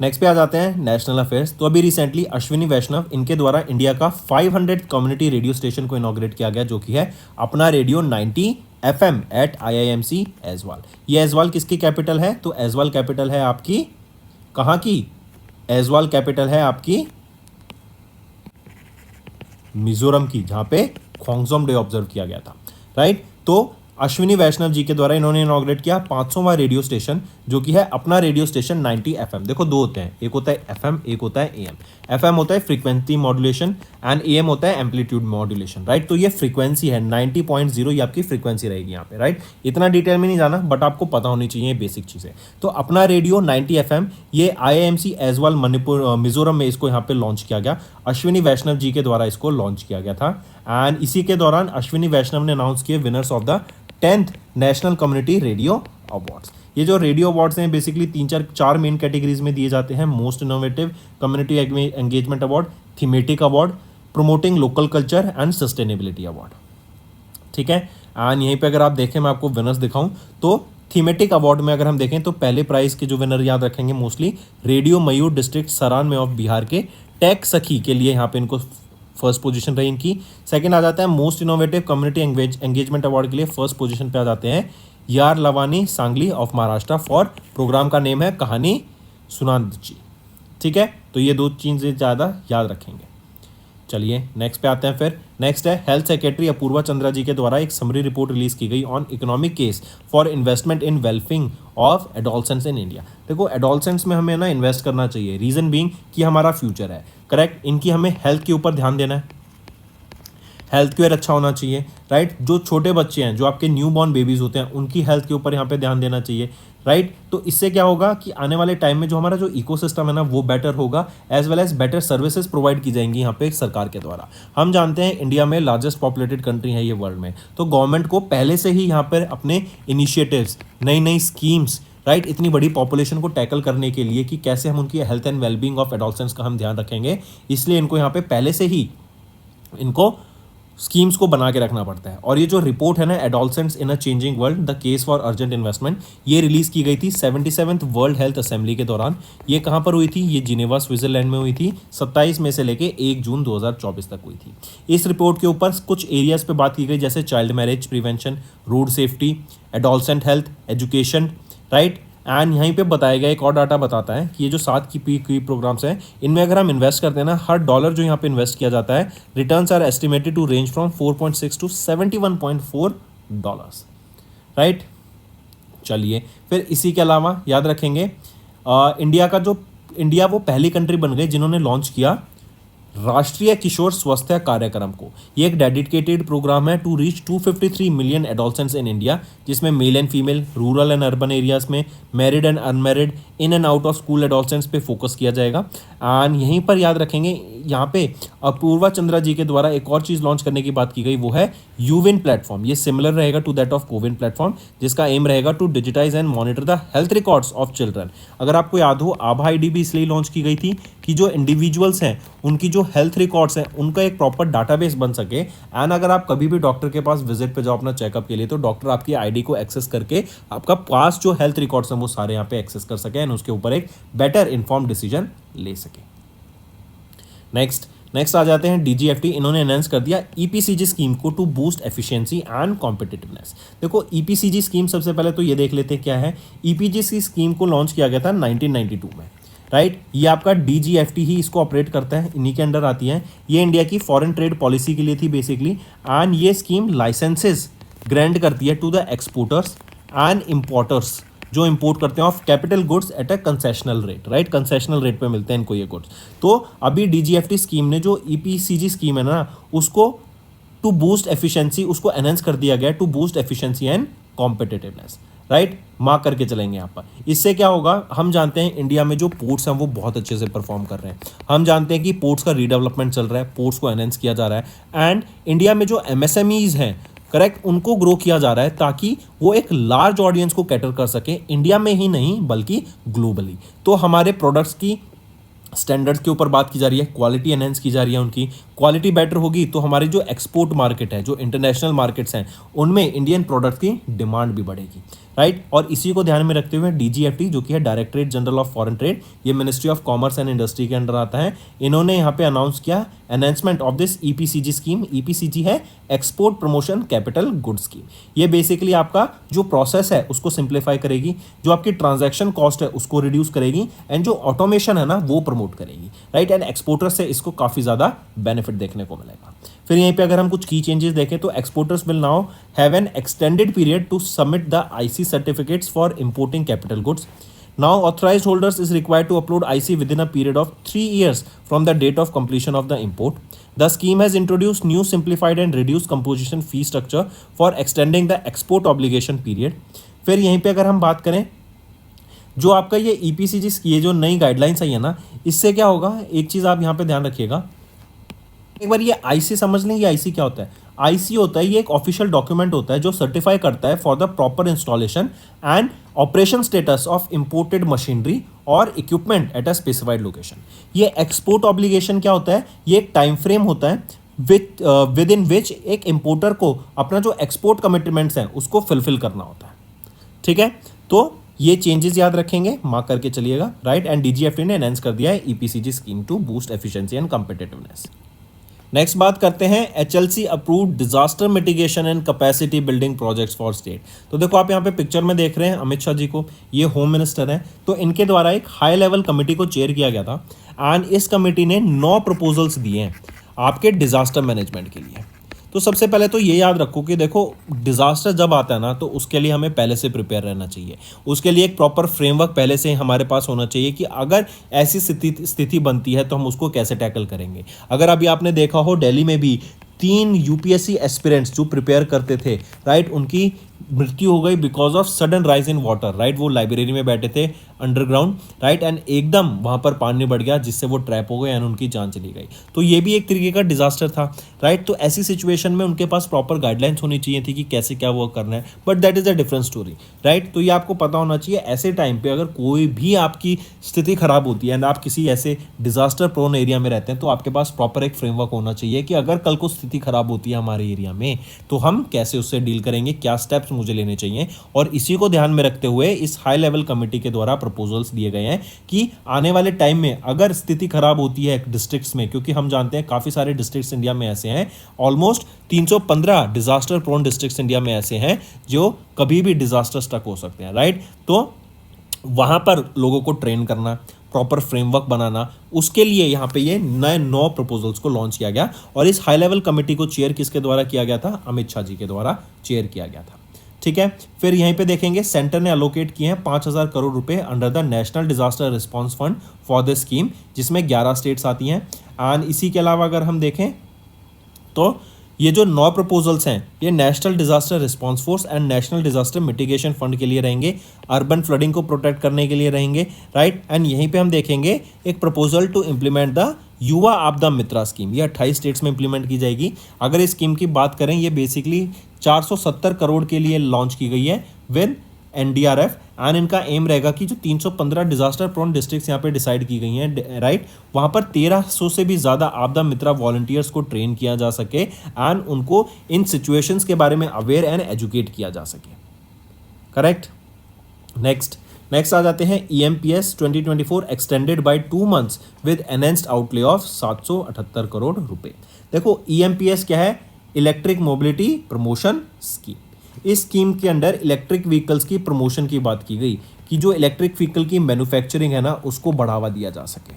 Next पे आ जाते हैं national affairs. तो अभी recently Ashwini वैष्णव इनके द्वारा India का 500 community radio station को इनॉग्रेट किया गया, जो कि है अपना radio 90 FM at IIMC Aizawl. ये एजवाल किसकी कैपिटल है? तो एजवाल कैपिटल है आपकी, कहाँ की? एजवाल कैपिटल है आपकी मिजोरम की, जहाँ पे ख्वांगजोम डे ऑब्जर्व किया गया था, राइट। तो अश्विनी वैष्णव जी के द्वारा इन्होंने इनॉग्रेट किया 500वां रेडियो स्टेशन, जो कि है अपना रेडियो स्टेशन 90 FM। देखो दो होते हैं, एक होता है FM, एक होता है AM। FM होता है फ्रीक्वेंसी मॉड्यूलेशन एंड AM होता है एम्पलीट्यूड मॉड्यूलेशन, राइट। तो ये फ्रीक्वेंसी है 90.0, ये आपकी फ्रीक्वेंसी रहेगी यहाँ पे, राइट। इतना डिटेल में नहीं जाना, बट आपको पता होनी चाहिए बेसिक चीज़ें। तो अपना रेडियो 90 FM ये IIMC एजवाल मणिपुर मिजोरम में इसको यहाँ पे लॉन्च किया गया। अश्विनी वैष्णव जी के द्वारा इसको लॉन्च किया गया था एंड इसी के दौरान अश्विनी वैष्णव ने अनाउंस किए winners of the 10th national community radio awards. ये जो रेडियो अवार्ड्स हैं बेसिकली चार मेन कैटेगरीज में दिए जाते हैं। Most innovative community engagement award, thematic award, promoting local culture and sustainability award, ठीक है। एंड यहीं पे अगर आप देखें, मैं आपको विनर्स दिखाऊं तो थीमेटिक अवार्ड में अगर हम देखें तो पहले प्राइज के जो विनर याद रखेंगे मोस्टली रेडियो मयूर डिस्ट्रिक्ट सरान में ऑफ बिहार के टेक सखी के लिए यहाँ पे इनको फर्स्ट पोजीशन रही इनकी। सेकंड आ जाता है most innovative community engagement award के लिए फर्स्ट पोजीशन पे आ जाते हैं यार Lavani Sangli of Maharashtra for program का नेम है कहानी सुनांद जी, ठीक है। तो ये दो चीज़ें ज़्यादा याद रखेंगे। चलिए नेक्स्ट पे आते हैं। फिर नेक्स्ट है हेल्थ सेक्रेटरी अपूर्वा चंद्रा जी के द्वारा एक समरी रिपोर्ट रिलीज की गई on economic case for investment in welfare of adolescents in India. देखो एडोलसेंट्स में हमें ना इन्वेस्ट करना चाहिए, रीजन बीइंग कि हमारा फ्यूचर है, करेक्ट। इनकी हमें हेल्थ के ऊपर ध्यान देना है, हेल्थ केयर अच्छा होना चाहिए, राइट। जो छोटे बच्चे हैं, जो आपके न्यू बॉर्न बेबीज होते हैं, उनकी हेल्थ के ऊपर यहाँ पे ध्यान देना चाहिए, राइट। तो इससे क्या होगा कि आने वाले टाइम में जो हमारा जो इकोसिस्टम है ना वो बेटर होगा, as well as better services provide की जाएंगी यहाँ पे सरकार के द्वारा। हम जानते हैं इंडिया में लार्जेस्ट पॉपुलेटेड कंट्री है ये वर्ल्ड में, तो गवर्नमेंट को पहले से ही यहाँ पर अपने इनिशिएटिव्स, नई नई स्कीम्स, राइट, इतनी बड़ी पॉपुलेशन को टैकल करने के लिए कि कैसे हम उनकी health and wellbeing of adolescents का हम ध्यान रखेंगे, इसलिए इनको यहाँ पे पहले से ही इनको स्कीम्स को बना के रखना पड़ता है। और ये जो रिपोर्ट है ना adolescents in a changing world the case for urgent investment, ये रिलीज की गई थी 77th वर्ल्ड हेल्थ असेंबली के दौरान। ये कहाँ पर हुई थी? ये जिनेवा स्विट्जरलैंड में हुई थी। 27 में से लेके 1 जून 2024 तक हुई थी। इस रिपोर्ट के ऊपर कुछ एरियाज पे बात की गई, जैसे child marriage prevention, road safety, adolescent health, education, right. And यहीं पे बताया गया एक और डाटा बताता है कि ये जो 7 की प्रोग्राम्स हैं, इनमें अगर हम इन्वेस्ट करते हैं ना, हर डॉलर जो यहाँ पे इन्वेस्ट किया जाता है, returns are estimated to range from 4.6 to 71.4 dollars, right. चलिए फिर इसी के अलावा याद रखेंगे इंडिया वो पहली कंट्री बन गई जिन्होंने लॉन्च किया राष्ट्रीय किशोर स्वास्थ्य कार्यक्रम को। ये एक डेडिकेटेड प्रोग्राम है to reach 253 million adolescents in India, जिसमें male and female, rural and urban areas में, married and unmarried, in and out of school adolescents पे फोकस किया जाएगा। एंड यहीं पर याद रखेंगे, यहाँ पे अपूर्वा चंद्रा जी के द्वारा एक और चीज़ लॉन्च करने की बात की गई, वो है यूविन प्लेटफॉर्म। ये सिमिलर रहेगा to that of CoWIN platform, जिसका एम रहेगा to digitise and monitor the health records of children. अगर आपको याद हो, आभा आईडी भी इसलिए लॉन्च की गई थी कि जो इंडिविजुअल्स हैं उनकी जो हेल्थ रिकॉर्ड्स हैं उनका एक प्रॉपर डाटाबेस बन सके। एंड अगर आप कभी भी डॉक्टर के पास विजिट पे जाओ अपना चेकअप के लिए, तो डॉक्टर आपकी आईडी को एक्सेस करके आपका पास जो हेल्थ रिकॉर्ड्स हैं वो सारे यहाँ पे एक्सेस कर सके एंड उसके ऊपर एक बेटर इन्फॉर्म डिसीजन ले सके। नेक्स्ट आ जाते हैं डीजीएफटी। इन्होंने अनाउंस कर दिया ईपीसीजी स्कीम को to boost efficiency and competitiveness. देखो ईपीसीजी स्कीम, सबसे पहले तो ये देख लेते हैं क्या है। ईपीजीसी स्कीम को लॉन्च किया गया था 1992 में, राइट। ये आपका डीजीएफटी ही इसको ऑपरेट करता है, इन्हीं के अंडर आती है। ये इंडिया की फॉरेन ट्रेड पॉलिसी के लिए थी बेसिकली। एंड ये स्कीम लाइसेंसेस ग्रांट करती है to the exporters and importers, जो इंपोर्ट करते हैं of capital goods at a concessional rate, right. Concessional rate पे मिलते हैं इनको ये गुड्स। तो अभी डीजीएफटी स्कीम ने जो ईपीसीजी स्कीम है ना, उसको टू बूस्ट एफिशिएंसी, उसको एनहेंस कर दिया गया to boost efficiency and competitiveness, right. Mark करके चलेंगे यहाँ पर। इससे क्या होगा, हम जानते हैं इंडिया में जो पोर्ट्स हैं वो बहुत अच्छे से परफॉर्म कर रहे हैं। हम जानते हैं कि पोर्ट्स का रीडेवलपमेंट चल रहा है, पोर्ट्स को एनहेंस किया जा रहा है। एंड इंडिया में जो एमएसएमईज हैं करेक्ट, उनको ग्रो किया जा रहा है ताकि वो एक लार्ज ऑडियंस को कैटर कर सके, इंडिया में ही नहीं बल्कि ग्लोबली। तो हमारे प्रोडक्ट्स की स्टैंडर्ड्स के ऊपर बात की जा रही है, क्वालिटी एनहेंस की जा रही है, उनकी क्वालिटी बेटर होगी तो हमारी जो एक्सपोर्ट मार्केट है, जो इंटरनेशनल मार्केट्स हैं, उनमें इंडियन प्रोडक्ट्स की डिमांड भी बढ़ेगी, राइट। और इसी को ध्यान में रखते हुए डीजीएफटी जो कि है directorate general of foreign trade, ये ministry of commerce and industry के अंडर आता है, इन्होंने यहाँ पे अनाउंस किया enhancement of this EPCG scheme. EPCG है export promotion capital good scheme. ये बेसिकली आपका जो प्रोसेस है उसको सिंप्लीफाई करेगी, जो आपकी ट्रांजैक्शन कॉस्ट है उसको रिड्यूस करेगी, एंड जो ऑटोमेशन है ना वो प्रमोट करेगी, राइट। एंड एक्सपोर्टर्स से इसको काफ़ी ज़्यादा बेनिफिट देखने को मिलेगा। फिर यहीं पे अगर हम कुछ की चेंजेस देखें तो exporters will now have an extended period to submit the IC certificates for importing capital goods. Now authorized holders is required to upload IC within a period of 3 years from the date of completion of the import. The scheme has introduced new simplified and reduced composition fee structure for extending the export obligation period. फिर यहीं पे अगर हम बात करें जो आपका ये EPCG ये जो नई गाइडलाइंस आई है ना, इससे क्या होगा, एक चीज़ आप यहाँ पे ध्यान रखिएगा, एक बार ये आईसी समझ लें। ये आईसी क्या होता है? आईसी होता है ये एक ऑफिशियल डॉक्यूमेंट होता है जो सर्टिफाई करता है for the proper installation and operation status of imported machinery और equipment at a specified location. ये एक्सपोर्ट ऑब्लिगेशन क्या होता है? ये एक टाइम फ्रेम होता है विद इन विच एक इंपोर्टर को अपना जो एक्सपोर्ट कमिटमेंट्स हैं उसको फुलफिल करना होता है, ठीक है। तो ये चेंजेस याद रखेंगे, मार्क करके चलिएगा, राइट। एंड डीजीएफटी ने एनहांस कर दिया है EPCG scheme to boost efficiency and competitiveness. Next बात करते हैं HLC approved disaster mitigation and capacity building projects for state. तो देखो आप यहाँ पे पिक्चर में देख रहे हैं अमित शाह जी को, ये होम मिनिस्टर हैं। तो इनके द्वारा एक हाई लेवल कमेटी को चेयर किया गया था एंड इस कमेटी ने 9 प्रपोजल्स दिए हैं आपके डिजास्टर मैनेजमेंट के लिए। तो सबसे पहले तो ये याद रखो कि देखो डिज़ास्टर जब आता है ना तो उसके लिए हमें पहले से प्रिपेयर रहना चाहिए, उसके लिए एक प्रॉपर फ्रेमवर्क पहले से हमारे पास होना चाहिए कि अगर ऐसी स्थिति बनती है तो हम उसको कैसे टैकल करेंगे। अगर अभी आपने देखा हो दिल्ली में भी 3 यूपीएससी एस्पिरेंट्स जो प्रिपेयर करते थे, राइट, उनकी मृत्यु हो गई because of sudden rise in water, right. वो लाइब्रेरी में बैठे थे अंडरग्राउंड, राइट, एंड एकदम वहाँ पर पानी बढ़ गया जिससे वो ट्रैप हो गए एंड उनकी जान चली गई। तो ये भी एक तरीके का डिजास्टर था, राइट। तो ऐसी सिचुएशन में उनके पास प्रॉपर गाइडलाइंस होनी चाहिए थी कि कैसे क्या वर्क करना है, but that is a different story, right. तो ये आपको पता होना चाहिए ऐसे टाइम पे अगर कोई भी आपकी स्थिति खराब होती है एंड आप किसी ऐसे डिजास्टर प्रोन एरिया में रहते हैं तो आपके पास प्रॉपर एक फ्रेमवर्क होना चाहिए कि अगर कल को स्थिति खराब होती है हमारे एरिया में तो हम कैसे उससे डील करेंगे, क्या स्टेप्स मुझे लेने चाहिए। और इसी को ध्यान में रखते हुए इस हाई लेवल कमेटी के द्वारा प्रपोजल्स दिए गए हैं कि आने वाले टाइम में अगर स्थिति खराब होती है डिस्ट्रिक्ट्स में, क्योंकि हम जानते हैं काफी सारे डिस्ट्रिक्ट्स इंडिया में ऐसे हैं, almost 315 disaster prone districts India में ऐसे हैं जो कभी भी डिजास्टर स्टक हो सकते हैं, राइट। तो वहां पर लोगों को ट्रेन करना, प्रॉपर फ्रेमवर्क बनाना, उसके लिए यहाँ पे ये नए 9 प्रपोजल्स को लॉन्च किया गया। और इस हाई लेवल कमेटी को चेयर किसके द्वारा किया गया था? अमित शाह जी के द्वारा चेयर किया गया था, ठीक है। फिर यहीं पे देखेंगे सेंटर ने अलोकेट किए हैं 5,000 करोड़ रुपए under the national disaster response fund for the scheme, जिसमें 11 स्टेट्स आती हैं। एंड इसी के अलावा अगर हम देखें तो ये जो 9 प्रपोजल्स हैं ये national disaster response force and national disaster mitigation fund के लिए रहेंगे, अर्बन फ्लडिंग को प्रोटेक्ट करने के लिए रहेंगे, राइट। एंड यहीं पे हम देखेंगे एक प्रपोजल टू इम्प्लीमेंट द युवा आपदा मित्रा स्कीम, ये 28 स्टेट्स में इंप्लीमेंट की जाएगी। अगर इस स्कीम की बात करें ये बेसिकली 470 करोड़ के लिए लॉन्च की गई है विद एनडीआरएफ एंड इनका एम रहेगा कि जो 315 डिजास्टर प्रोन डिस्ट्रिक्ट्स यहाँ पे डिसाइड की गई हैं, राइट, वहाँ पर 1300 से भी ज़्यादा आपदा मित्रा वॉलंटियर्स को ट्रेन किया जा सके एंड उनको इन सिचुएशंस के बारे में अवेयर एंड एजुकेट किया जा सके, करेक्ट। नेक्स्ट आ जाते हैं EMPS 2024 extended by 2 months with enhanced outlay of 778 crore रुपए। देखो EMPS क्या है? Electric mobility promotion scheme. इस स्कीम के अंडर इलेक्ट्रिक व्हीकल्स की प्रमोशन की बात की गई कि जो इलेक्ट्रिक व्हीकल की मैन्युफैक्चरिंग है ना उसको बढ़ावा दिया जा सके,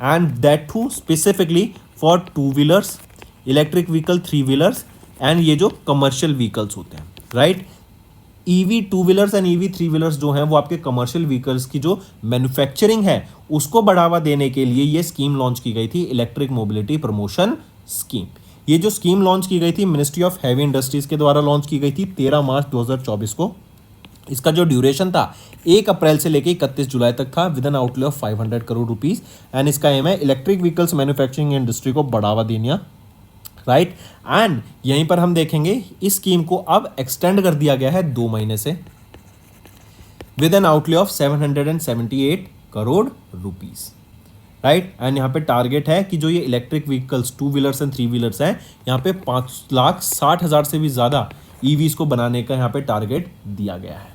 and that too specifically for 2 wheelers, electric vehicle 3 wheelers and ये जो कमर्शियल व्हीकल्स होते हैं, right. EV 2 wheelers and EV 3 wheelers जो हैं वो आपके कमर्शियल व्हीकल्स की जो मैन्युफैक्चरिंग है उसको बढ़ावा देने के लिए ये स्कीम लॉन्च की गई थी, इलेक्ट्रिक मोबिलिटी प्रमोशन स्कीम। ये जो स्कीम लॉन्च की गई थी मिनिस्ट्री ऑफ हैवी इंडस्ट्रीज के द्वारा लॉन्च की गई थी 13 मार्च 2024 को। इसका जो ड्यूरेशन था 1 अप्रैल से लेकर 31 जुलाई तक था with N outlay of 500 crore rupees. And इसका एम है इलेक्ट्रिक व्हीकल्स मैन्युफैक्चरिंग इंडस्ट्री को बढ़ावा देना, राइट। एंड यहीं पर हम देखेंगे इस स्कीम को अब एक्सटेंड कर दिया गया है 2 महीने से with N outlay of 778 crore rupees, right. And यहाँ पे टारगेट है कि जो ये electric vehicles 2 wheelers and 3 wheelers हैं, यहाँ पे 5,60,000 से भी ज़्यादा ईवीज को बनाने का यहाँ पे टारगेट दिया गया है।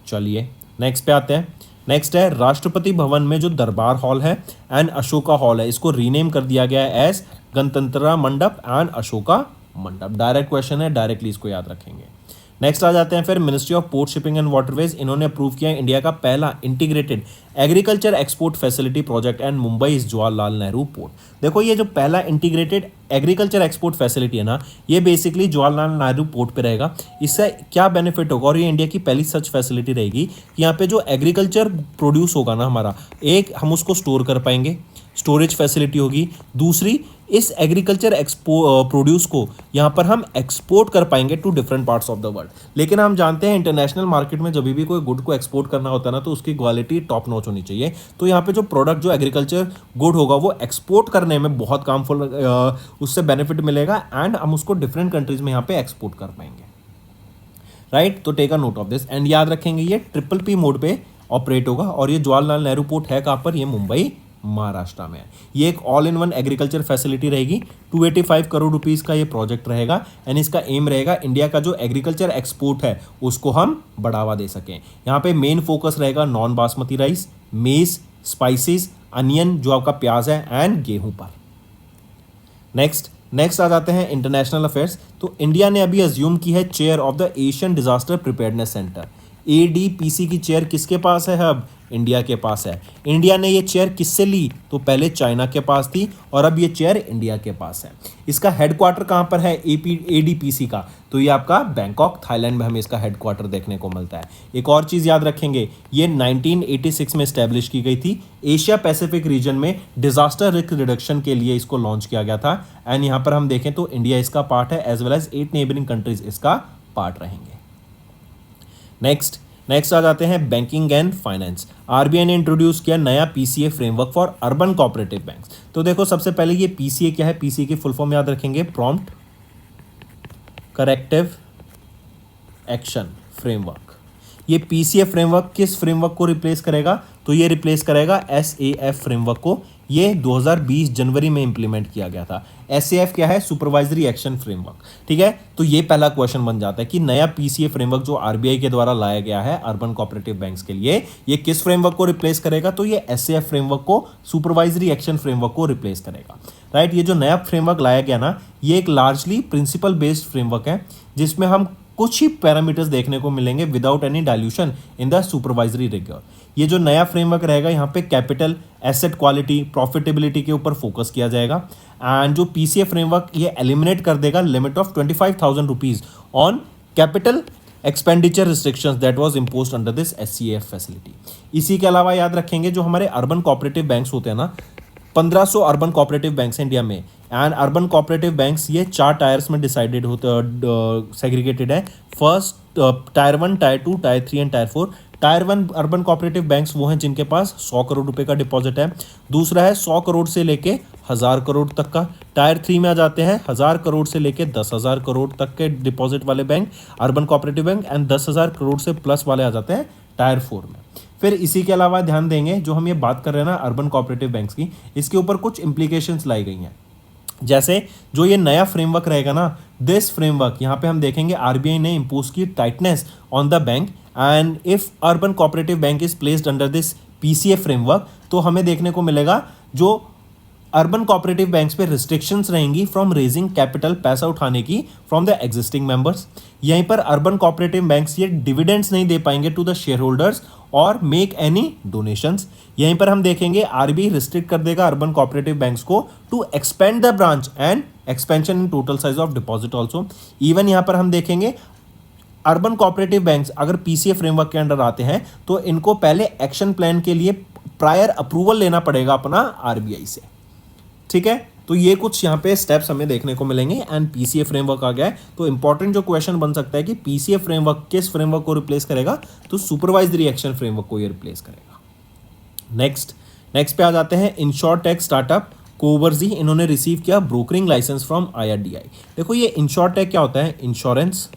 चलिए नेक्स्ट पे आते हैं। नेक्स्ट है राष्ट्रपति भवन में जो दरबार हॉल है एंड अशोका हॉल है, इसको रीनेम कर दिया गया है एज गणतंत्र मंडप एंड अशोका मंडप। डायरेक्ट क्वेश्चन है, डायरेक्टली इसको याद रखेंगे। नेक्स्ट आ जाते हैं फिर ministry of port shipping and waterways, इन्होंने अप्रूव किया इंडिया का पहला integrated agriculture export facility project and Mumbai is Jawaharlal Nehru port. देखो ये जो पहला इंटीग्रेटेड एग्रीकल्चर एक्सपोर्ट फैसिलिटी है ना, ये बेसिकली जवाहरलाल नेहरू पोर्ट पे रहेगा। इससे क्या बेनिफिट होगा, और ये इंडिया की पहली सच फैसिलिटी रहेगी कि यहाँ पे जो एग्रीकल्चर प्रोड्यूस होगा ना हमारा, एक हम उसको स्टोर कर पाएंगे, स्टोरेज फैसिलिटी होगी। दूसरी, इस एग्रीकल्चर प्रोड्यूस को यहाँ पर हम एक्सपोर्ट कर पाएंगे to different parts of the world. लेकिन हम जानते हैं इंटरनेशनल मार्केट में जब भी कोई गुड को एक्सपोर्ट करना होता है ना, तो उसकी क्वालिटी टॉप नॉच होनी चाहिए। तो यहाँ पे जो प्रोडक्ट जो एग्रीकल्चर गुड होगा वो एक्सपोर्ट करने में बहुत कामफुल, उससे बेनिफिट मिलेगा एंड हम उसको डिफरेंट कंट्रीज में यहाँ पे एक्सपोर्ट कर पाएंगे, राइट। तो take a note of this and याद रखेंगे ये PPP मोड पे ऑपरेट होगा। और ये जवाहरलाल नेहरू पोर्ट है कहाँ पर, ये मुंबई महाराष्ट्र में है। ये एक all in one agriculture facility रहेगी। 285 करोड़ रुपीस का ये प्रोजेक्ट रहेगा एंड इसका एम रहेगा इंडिया का जो एग्रीकल्चर एक्सपोर्ट है उसको हम बढ़ावा दे सकें। यहाँ पे मेन फोकस रहेगा नॉन बासमती राइस, मेज, स्पाइसेस, अनियन जो आपका प्याज है एंड गेहूं पर। नेक्स्ट आ जाते हैं इंटरनेशनल अफेयर्स। तो इंडिया ने अभी अज्यूम की है chair of the Asian disaster preparedness centre. ADPC की चेयर किसके पास है, अब इंडिया के पास है। इंडिया ने ये चेयर किससे ली, तो पहले चाइना के पास थी और अब ये चेयर इंडिया के पास है। इसका हेडक्वार्टर कहाँ पर है ADPC का, तो ये आपका बैंकॉक थाईलैंड में हमें इसका हेडक्वार्टर देखने को मिलता है। एक और चीज़ याद रखेंगे, ये 1986 में स्टैब्लिश की गई थी। एशिया पैसिफिक रीजन में डिजास्टर रिस्क रिडक्शन के लिए इसको लॉन्च किया गया था। एंड यहाँ पर हम देखें तो इंडिया इसका पार्ट है as well as 8 neighbouring countries इसका पार्ट रहेंगे। नेक्स्ट आ जाते हैं बैंकिंग एंड फाइनेंस। RBI ने इंट्रोड्यूस किया नया PCA framework for urban cooperative banks. तो देखो सबसे पहले ये PCA क्या है, PCA की फुल फॉर्म याद रखेंगे, प्रॉम्प्ट करेक्टिव एक्शन फ्रेमवर्क। ये PCA फ्रेमवर्क किस फ्रेमवर्क को रिप्लेस करेगा, तो ये रिप्लेस करेगा SAF फ्रेमवर्क को। ये 2020 जनवरी में इंप्लीमेंट किया गया था। SAF क्या है, सुपरवाइजरी एक्शन फ्रेमवर्क, ठीक है। तो ये पहला क्वेश्चन बन जाता है कि नया PCA फ्रेमवर्क जो RBI के द्वारा लाया गया है अर्बन कोऑपरेटिव बैंक्स के लिए, ये किस फ्रेमवर्क को रिप्लेस करेगा, तो ये SAF फ्रेमवर्क को, सुपरवाइजरी एक्शन फ्रेमवर्क को रिप्लेस करेगा, राइट। ये जो नया फ्रेमवर्क लाया गया ना, ये एक लार्जली प्रिंसिपल बेस्ड फ्रेमवर्क है जिसमें हम कुछ ही पैरामीटर्स देखने को मिलेंगे without any dilution in the supervisory rigour. ये जो नया फ्रेमवर्क रहेगा यहाँ पे कैपिटल, एसेट क्वालिटी, प्रॉफिटेबिलिटी के ऊपर फोकस किया जाएगा। एंड जो PCA फ्रेमवर्क ये एलिमिनेट कर देगा limit of 25,000 rupees on capital expenditure restrictions that was imposed under this SCAF facility. इसी के अलावा याद रखेंगे जो हमारे अर्बन कोऑपरेटिव बैंक्स होते हैं ना, 1500 अर्बन कोऑपरेटिव बैंक्स हैं इंडिया में। एंड अर्बन कोऑपरेटिव बैंक्स ये 4 टायर्स में डिसाइडेड होते सेग्रीगेटेड है। First tier 1, tyre 2, tyre 3 and tyre 4। Tyre 1 urban cooperative banks वो हैं जिनके पास 100 करोड़ रुपए का डिपॉजिट है। दूसरा है 100 करोड़ से लेके 1000 करोड़ तक का। टायर 3 में आ जाते हैं 1000 करोड़ से लेके 10,000 करोड़ तक के डिपॉजिट वाले bank, urban cooperative bank. And 10,000 crore से प्लस वाले आ जाते हैं टायर 4 में। फिर इसी के अलावा ध्यान देंगे जो हम ये बात कर रहे हैं ना अर्बन कोऑपरेटिव बैंक्स की, इसके ऊपर कुछ इंप्लीकेशंस लाई गई हैं। जैसे जो ये नया फ्रेमवर्क रहेगा ना, दिस फ्रेमवर्क यहाँ पे हम देखेंगे RBI ने इम्पोज की tightness on the bank. And if urban cooperative bank is placed under this PCA framework, तो हमें देखने को मिलेगा जो अर्बन कोऑपरेटिव बैंक्स पे रिस्ट्रिक्शंस रहेंगी फ्रॉम रेजिंग कैपिटल, पैसा उठाने की फ्रॉम द एग्जिस्टिंग मेंबर्स। यहीं पर अर्बन कोऑपरेटिव बैंक्स ये डिविडेंड्स नहीं दे पाएंगे टू द शेयर होल्डर्स और मेक एनी डोनेशंस। यहीं पर हम देखेंगे RBI रिस्ट्रिक्ट कर देगा अर्बन कोऑपरेटिव बैंक्स को to expand the branch and expansion in total size of deposit also. Even यहाँ पर हम देखेंगे अर्बन कोऑपरेटिव बैंक्स अगर PCA फ्रेमवर्क के अंडर आते हैं तो इनको पहले एक्शन प्लान के लिए प्रायर अप्रूवल लेना पड़ेगा अपना RBI से, ठीक है। तो ये कुछ यहाँ पे स्टेप्स हमें देखने को मिलेंगे। एंड PCA फ्रेमवर्क आ गया है तो इंपॉर्टेंट जो क्वेश्चन बन सकता है कि PCA फ्रेमवर्क किस फ्रेमवर्क को रिप्लेस करेगा, तो सुपरवाइजरी एक्शन फ्रेमवर्क को ये रिप्लेस करेगा। नेक्स्ट पे आ जाते हैं इंश्योरटेक स्टार्टअप कोवर्जी इन्होंने रिसीव किया ब्रोकरिंग लाइसेंस फ्रॉम IRDAI। देखो ये इन शॉर्ट है, क्या होता है, इंश्योरेंस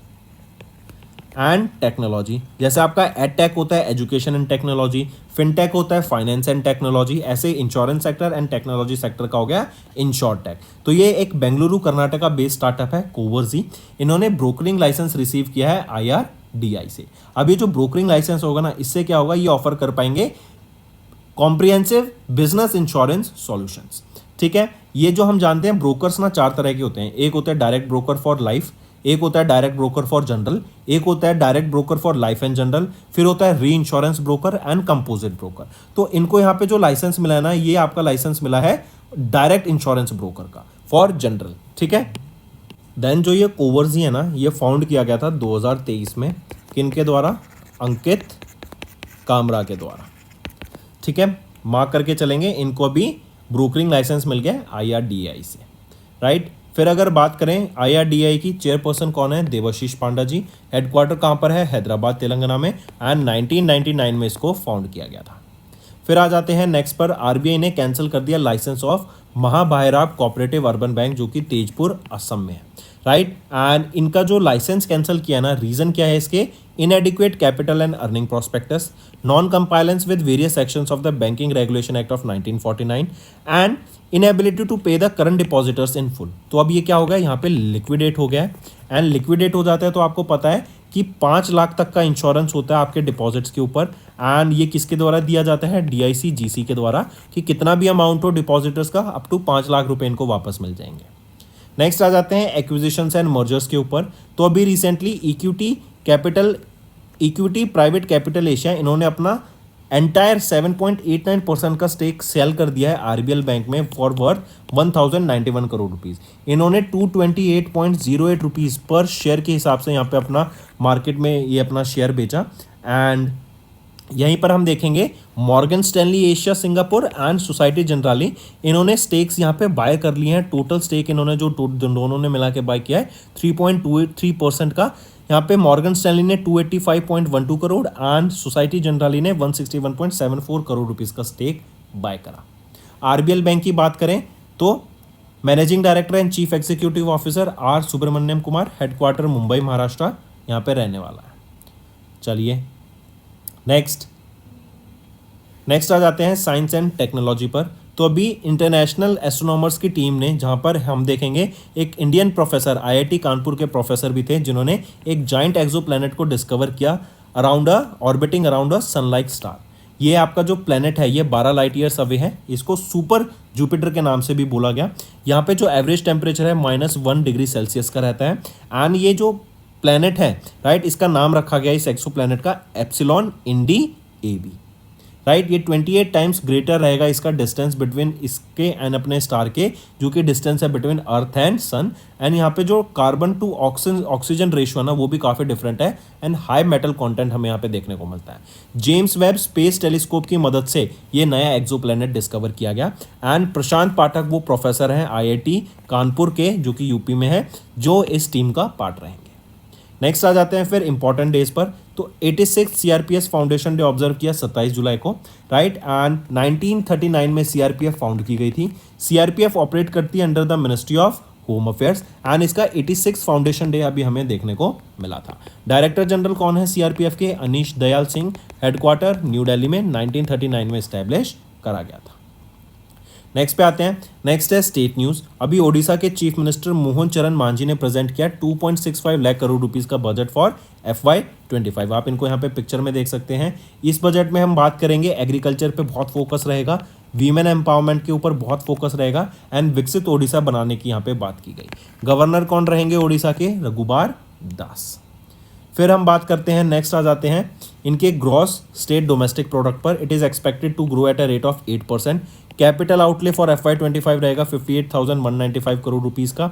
एंड टेक्नोलॉजी। जैसे आपका एडटेक होता है एजुकेशन एंड टेक्नोलॉजी, फिनटेक होता है फाइनेंस एंड टेक्नोलॉजी, ऐसे insurance sector and technology sector का हो गया इंश्योरटेक। तो ये एक बेंगलुरु कर्नाटका बेस्ड स्टार्टअप है कोवर्जी। इन्होंने ब्रोकरिंग लाइसेंस रिसीव किया है IRDAI से। अब ये जो ब्रोकरिंग लाइसेंस होगा ना, इससे क्या होगा, ये ऑफर कर पाएंगे कॉम्प्रिहेंसिव बिजनेस इंश्योरेंस सॉल्यूशंस। ठीक है, ये जो हम जानते हैं ब्रोकर्स ना 4 तरह के होते हैं। एक होता है डायरेक्ट ब्रोकर फॉर लाइफ, एक होता है डायरेक्ट ब्रोकर फॉर जनरल, एक होता है direct broker for life and general, फिर होता है री insurance broker and composite broker. तो इनको यहाँ पे जो लाइसेंस मिला है ना, ये आपका लाइसेंस मिला है डायरेक्ट इंश्योरेंस ब्रोकर का फॉर जनरल। ठीक है, देन जो ये कोवर्जी है ना, ये फाउंड किया गया था 2023 में, किनके द्वारा, अंकित कामरा के द्वारा। ठीक है, मार्क करके चलेंगे, इनको अभी ब्रोकरिंग लाइसेंस मिल गया IRDAI से, राइट। फिर अगर बात करें IRDAI की चेयरपर्सन कौन है, देवाशीष पांडा जी। हेडक्वार्टर कहाँ पर है, हैदराबाद तेलंगाना में, एंड 1999 में इसको फाउंड किया गया था। फिर आ जाते हैं नेक्स्ट पर, RBI ने कैंसिल कर दिया licence of Mahabhairab cooperative urban bank जो कि तेजपुर असम में है, राइट। एंड इनका जो लाइसेंस कैंसिल किया ना, रीजन क्या है इसके, inadequate capital and earning prospectus, non-compliance with various sections of the Banking Regulation Act of 1949 and inability to pay the current depositors in full। तो अब ये क्या हो गया, यहाँ पे लिक्विडेट हो गया है। एंड लिक्विडेट हो जाता है तो आपको पता है कि 5 लाख तक का इंश्योरेंस होता है आपके डिपॉजिट्स के ऊपर, एंड ये किसके द्वारा दिया जाता है, DICGC के द्वारा, कि कितना भी अमाउंट हो डिपॉजिटर्स का अप टू 5 लाख रुपए इनको वापस मिल जाएंगे। नेक्स्ट आ जाते हैं एक्विजिशंस एंड मर्जर्स के ऊपर। तो अभी recently equity private capital Asia इन्होंने अपना एंटायर 7.89% का स्टेक सेल कर दिया है RBL बैंक में फॉर वर्थ 1091 करोड़ रुपीस। इन्होंने 228.08 रुपीज़ पर शेयर के हिसाब से यहाँ पे अपना मार्केट में ये अपना शेयर बेचा। एंड यहीं पर हम देखेंगे Morgan Stanley Asia Singapore and society generally इन्होंने स्टेक्स यहाँ पे बाय कर लिए हैं। टोटल स्टेक इन्होंने जो दोनों ने मिला के बाय किया है 3.23% का। यहाँ पे मॉर्गन स्टैनली ने 285.12 करोड़ एंड सोसाइटी जनरली ने 161.74 करोड़ रुपीज़ का स्टेक बाय करा। RBL बैंक की बात करें तो managing director and chief executive officer R Subramaniam Kumar, headquarter Mumbai Maharashtra, यहाँ पे रहने वाला है। चलिए नेक्स्ट आ जाते हैं साइंस एंड टेक्नोलॉजी पर। तो अभी इंटरनेशनल एस्ट्रोनॉमर्स की टीम ने, जहां पर हम देखेंगे एक इंडियन प्रोफेसर IIT कानपुर के प्रोफेसर भी थे जिन्होंने एक जाइंट एक्सोप्लैनेट को डिस्कवर किया ऑर्बिटिंग अराउंड अ सनलाइट स्टार। ये आपका जो प्लैनेट है ये 12 लाइट ईयर्स अवे है। इसको सुपर जुपिटर के नाम से भी बोला गया। यहाँ पे जो एवरेज टेम्परेचर है -1 डिग्री सेल्सियस का रहता है। एंड ये जो प्लैनेट है, राइट, इसका नाम रखा गया इस एक्सोप्लैनेट का एप्सिलॉन इंडी AB, राइट। ये 28 टाइम्स ग्रेटर रहेगा इसका डिस्टेंस बिटवीन इसके एंड अपने स्टार के, जो कि डिस्टेंस है between earth and sun. And यहाँ पे जो कार्बन टू ऑक्सीजन रेशियो है ना, वो भी काफ़ी डिफरेंट है एंड हाई मेटल कंटेंट हमें यहाँ पे देखने को मिलता है। जेम्स वेब स्पेस टेलीस्कोप की मदद से ये नया एक्सोप्लैनेट डिस्कवर किया गया। एंड प्रशांत पाठक वो प्रोफेसर हैं IIT कानपुर के, जो कि यूपी में है, जो इस टीम का पार्ट रहेंगे। नेक्स्ट आ जाते हैं फिर इंपॉर्टेंट डेज पर। तो 86 CRPS फाउंडेशन डे ऑब्जर्व किया 27 जुलाई को, राइट। एंड 1939 में CRPF फाउंड की गई थी। CRPF ऑपरेट करती है under the ministry of home affairs and इसका 86 फाउंडेशन डे अभी हमें देखने को मिला था। डायरेक्टर जनरल कौन है CRPF के, अनीश दयाल सिंह। हेडक्वार्टर न्यू दिल्ली में 1939 में इस्टेब्लिश करा गया था। नेक्स्ट पे आते हैं। नेक्स्ट है स्टेट न्यूज़। अभी ओडिशा के चीफ मिनिस्टर मोहन चरण मांझी ने प्रेजेंट किया 2.65 लाख करोड़ रुपीस का बजट फॉर FY25। आप इनको यहाँ पे पिक्चर में देख सकते हैं। इस बजट में हम बात करेंगे एग्रीकल्चर पे बहुत फोकस रहेगा, वीमेन एम्पावरमेंट के ऊपर बहुत फोकस रहेगा एंड विकसित ओडिशा बनाने की यहाँ पे बात की गई। गवर्नर कौन रहेंगे ओडिशा के, रघुबार दास। फिर हम बात करते हैं, नेक्स्ट आ जाते हैं इनके ग्रॉस स्टेट डोमेस्टिक प्रोडक्ट पर। It is expected to grow at a rate of 8%। Capital outlay for FY25 रहेगा 58,195 करोड़ रुपीज़ का,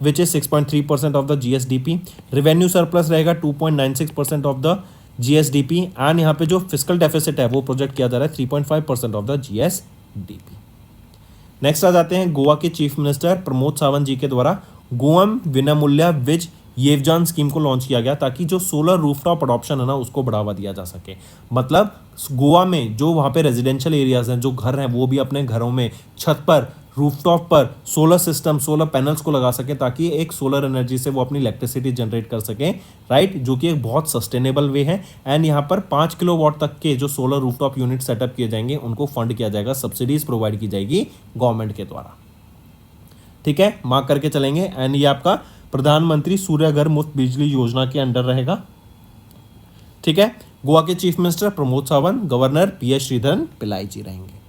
which is 6.3% of the GSDP। Revenue surplus रहेगा 2.96% ऑफ द GSDP। एंड यहाँ पे जो फिजिकल डेफिसिट है वो project किया जा रहा है 3.5% ऑफ द GSDP। नेक्स्ट आ जाते हैं गोवा के चीफ मिनिस्टर प्रमोद सावंत जी के द्वारा गोवम विनामूल्य विज येवजान स्कीम को लॉन्च किया गया, ताकि जो सोलर रूफटॉप अडॉप्शन है ना उसको बढ़ावा दिया जा सके। मतलब गोवा में जो वहाँ पे रेजिडेंशियल एरियाज हैं, जो घर हैं, वो भी अपने घरों में छत पर रूफटॉप पर सोलर सिस्टम, सोलर पैनल्स को लगा सके ताकि एक सोलर एनर्जी से वो अपनी इलेक्ट्रिसिटी जनरेट कर सकें, राइट, जो कि एक बहुत सस्टेनेबल वे है। एंड यहाँ पर 5 किलोवाट तक के जो सोलर रूफटॉप यूनिट सेटअप किए जाएंगे उनको फंड किया जाएगा, सब्सिडीज प्रोवाइड की जाएगी गवर्नमेंट के द्वारा। ठीक है, मार्क करके चलेंगे। एंड ये आपका प्रधानमंत्री सूर्य घर मुफ्त बिजली योजना के अंडर रहेगा। ठीक है, गोवा के chief minister Pramod Sawant, governor PS Sreedharan Pillai ji रहेंगे।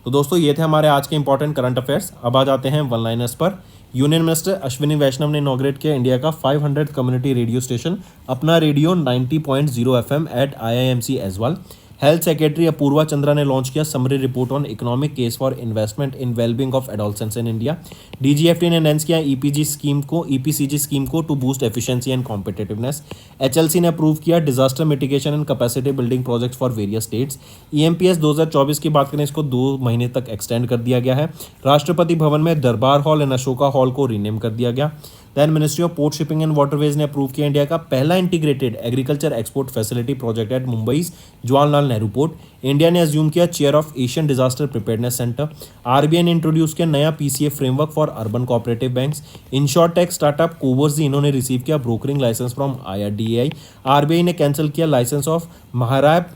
तो दोस्तों ये थे हमारे आज के इंपॉर्टेंट करंट अफेयर्स। अब आ जाते हैं वन लाइनर्स पर। यूनियन मिनिस्टर अश्विनी वैष्णव ने इनॉग्रेट किया इंडिया का 500 कम्युनिटी रेडियो स्टेशन, अपना radio 90.0 FM at IIMC Aizawl. Health secretary Apurva Chandra ने लॉन्च किया summary report on economic case for investment in wellbeing of adolescents in India. DGFT ने अनाउंस किया EPCG scheme को to boost efficiency and competitiveness. HLC ने approve किया disaster mitigation and capacity building projects for various states. EMPS 2024 की बात करें, इसको 2 महीने तक एक्सटेंड कर दिया गया है। राष्ट्रपति भवन में Durbar hall and Ashoka hall को रीनेम कर दिया गया। Then ministry of port shipping and waterways ने अप्रूव किया इंडिया का पहला integrated agriculture export facility project at Mumbai Jawaharlal Nehru port. India ने अज्यूम किया chair of Asian disaster preparedness centre. RBI ने इंट्रोड्यूस किया नया PCA framework for urban cooperative banks. Insurtech startup Covers इन्होंने रिसीव किया broking licence from IRDAI। RBI ने cancel किया license of महाराब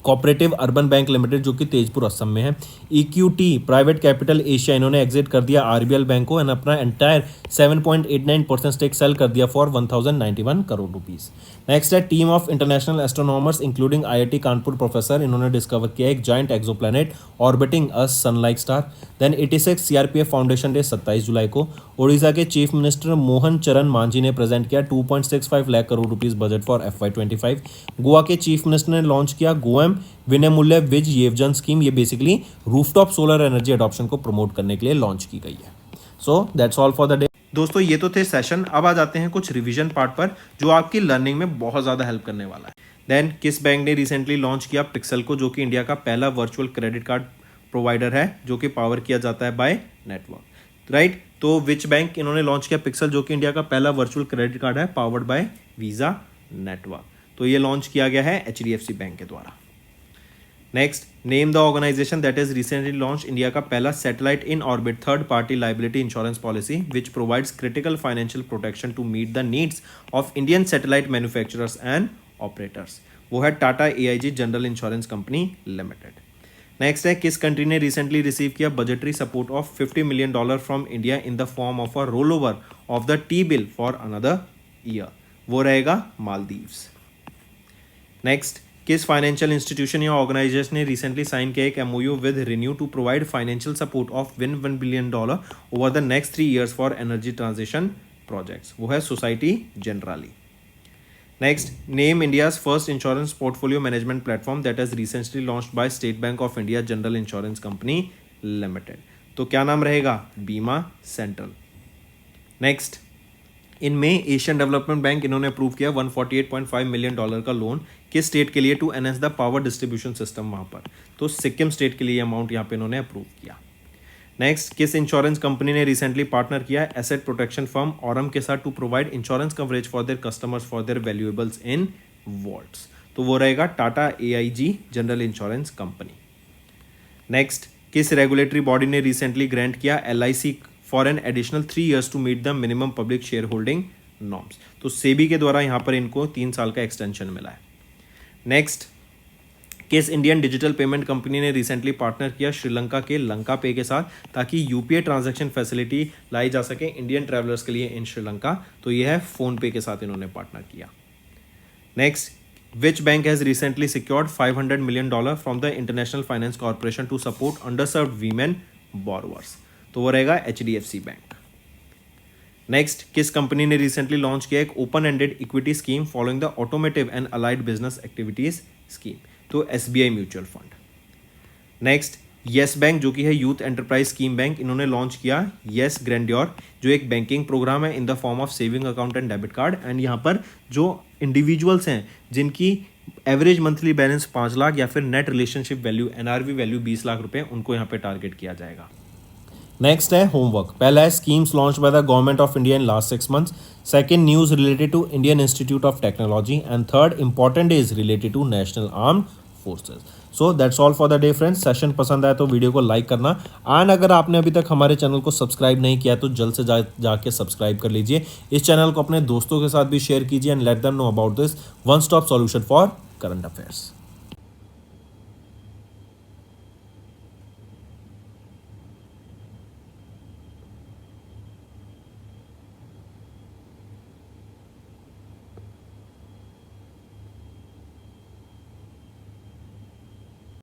कोऑपरेटिव अर्बन बैंक लिमिटेड जो कि तेजपुर असम में है। EQT प्राइवेट कैपिटल एशिया इन्होंने एग्जिट कर दिया RBL बैंक को एंड अपना एंटायर 7.89% स्टेक सेल कर दिया फॉर 1091 करोड़ रुपीस। नेक्स्ट है team of international astronomers including IIT Kanpur professor, इन्होंने डिस्कवर किया एक joint exoplanet orbiting a sun like star. Then 86 CRPF foundation day 27 जुलाई को। ओडिशा के चीफ मिनिस्टर मोहन चरण मांझी ने प्रेजेंट किया 2.65 lakh crore rupees budget for FY25। Goa के चीफ मिनिस्टर ने लॉन्च किया गोएम विनयमूल्य विज येवजन स्कीम, ये basically rooftop solar energy adoption को प्रमोट करने के लिए लॉन्च की गई है। सो that's all for the day. दोस्तों ये तो थे सेशन, अब आ जाते हैं कुछ रिवीजन पार्ट पर जो आपकी लर्निंग में बहुत ज़्यादा हेल्प करने वाला है। देन किस बैंक ने रिसेंटली लॉन्च किया पिक्सल को, जो कि इंडिया का पहला वर्चुअल क्रेडिट कार्ड प्रोवाइडर है जो कि पावर किया जाता है बाय नेटवर्क, राइट। तो विच बैंक इन्होंने लॉन्च किया पिक्सल, जो कि इंडिया का पहला वर्चुअल क्रेडिट कार्ड है पावर्ड बाय वीज़ा नेटवर्क। तो ये लॉन्च किया गया है HDFC बैंक के द्वारा। Next, name the organization that is recently launch India का पहला satellite in orbit third party liability insurance policy which provides critical financial protection to meet the needs of Indian satellite manufacturers and operators. वो है Tata AIG general insurance company limited. Next है किस country ने recently receive किया budgetary support of $50 million from India in the form of a roll over of the T-bill for another year. वो रहेगा Maldives. Next, किस financial institution या organization ने recently sign किया एक MOU with ReNew to provide financial support of $1 billion over the next 3 years for energy transition projects. वो है Societe Generale. Next, name India's first insurance portfolio management platform that has recently launched by State Bank of India General insurance company Limited. तो क्या नाम रहेगा? Bima Central. Next, इन में Asian Development Bank इन्होंने approve किया $148.5 million का लोन किस state के लिए, to enhance the power distribution system वहाँ पर। तो सिक्किम स्टेट के लिए अमाउंट यहाँ पे इन्होंने अप्रूव किया। नेक्स्ट, किस इंश्योरेंस कंपनी ने रिसेंटली पार्टनर किया एसेट प्रोटेक्शन फर्म ऑरम के साथ to provide insurance coverage for their customers for their valuables in vaults. तो वो रहेगा Tata AIG general insurance company. Next, किस रेगुलेटरी बॉडी ने रिसेंटली ग्रांट किया LIC for an additional 3 years to meet the minimum public share holding norms. तो SEBI के द्वारा यहाँ पर इनको 3 साल का एक्सटेंशन मिला है। नेक्स्ट, किस इंडियन डिजिटल पेमेंट कंपनी ने रिसेंटली पार्टनर किया श्रीलंका के लंका पे के साथ ताकि UPI ट्रांजैक्शन फैसिलिटी लाई जा सके इंडियन ट्रैवलर्स के लिए इन श्रीलंका। तो यह है फोन पे के साथ इन्होंने पार्टनर किया। Next, which bank has recently secured $500 million from the International Finance Corporation to support underserved women borrowers. तो वो रहेगा HDFC बैंक। नेक्स्ट, किस कंपनी ने रिसेंटली लॉन्च किया एक open ended equity scheme following the automotive and allied business activities scheme. तो SBI mutual fund. Next, Yes Bank जो कि है यूथ एंटरप्राइज स्कीम बैंक, इन्होंने लॉन्च किया येस ग्रैंड्योर जो एक बैंकिंग प्रोग्राम है इन the form of saving account and debit card. And यहाँ पर जो इंडिविजुअल्स हैं जिनकी एवरेज मंथली बैलेंस 5 लाख या फिर net relationship value NRV value 20 lakh रुपए, उनको यहाँ पे टारगेट किया जाएगा। नेक्स्ट है होमवर्क। पहला है schemes launch by the government of India in last 6 months। Second, news related to Indian Institute of Technology. And third, important is related to national armed forces. So that's all for the day friends. Session पसंद आया तो video को like करना, and अगर आपने अभी तक हमारे चैनल को सब्सक्राइब नहीं किया तो जल्द से जाके सब्सक्राइब कर लीजिए। इस चैनल को अपने दोस्तों के साथ भी शेयर कीजिए and let them know about this one stop solution for current affairs.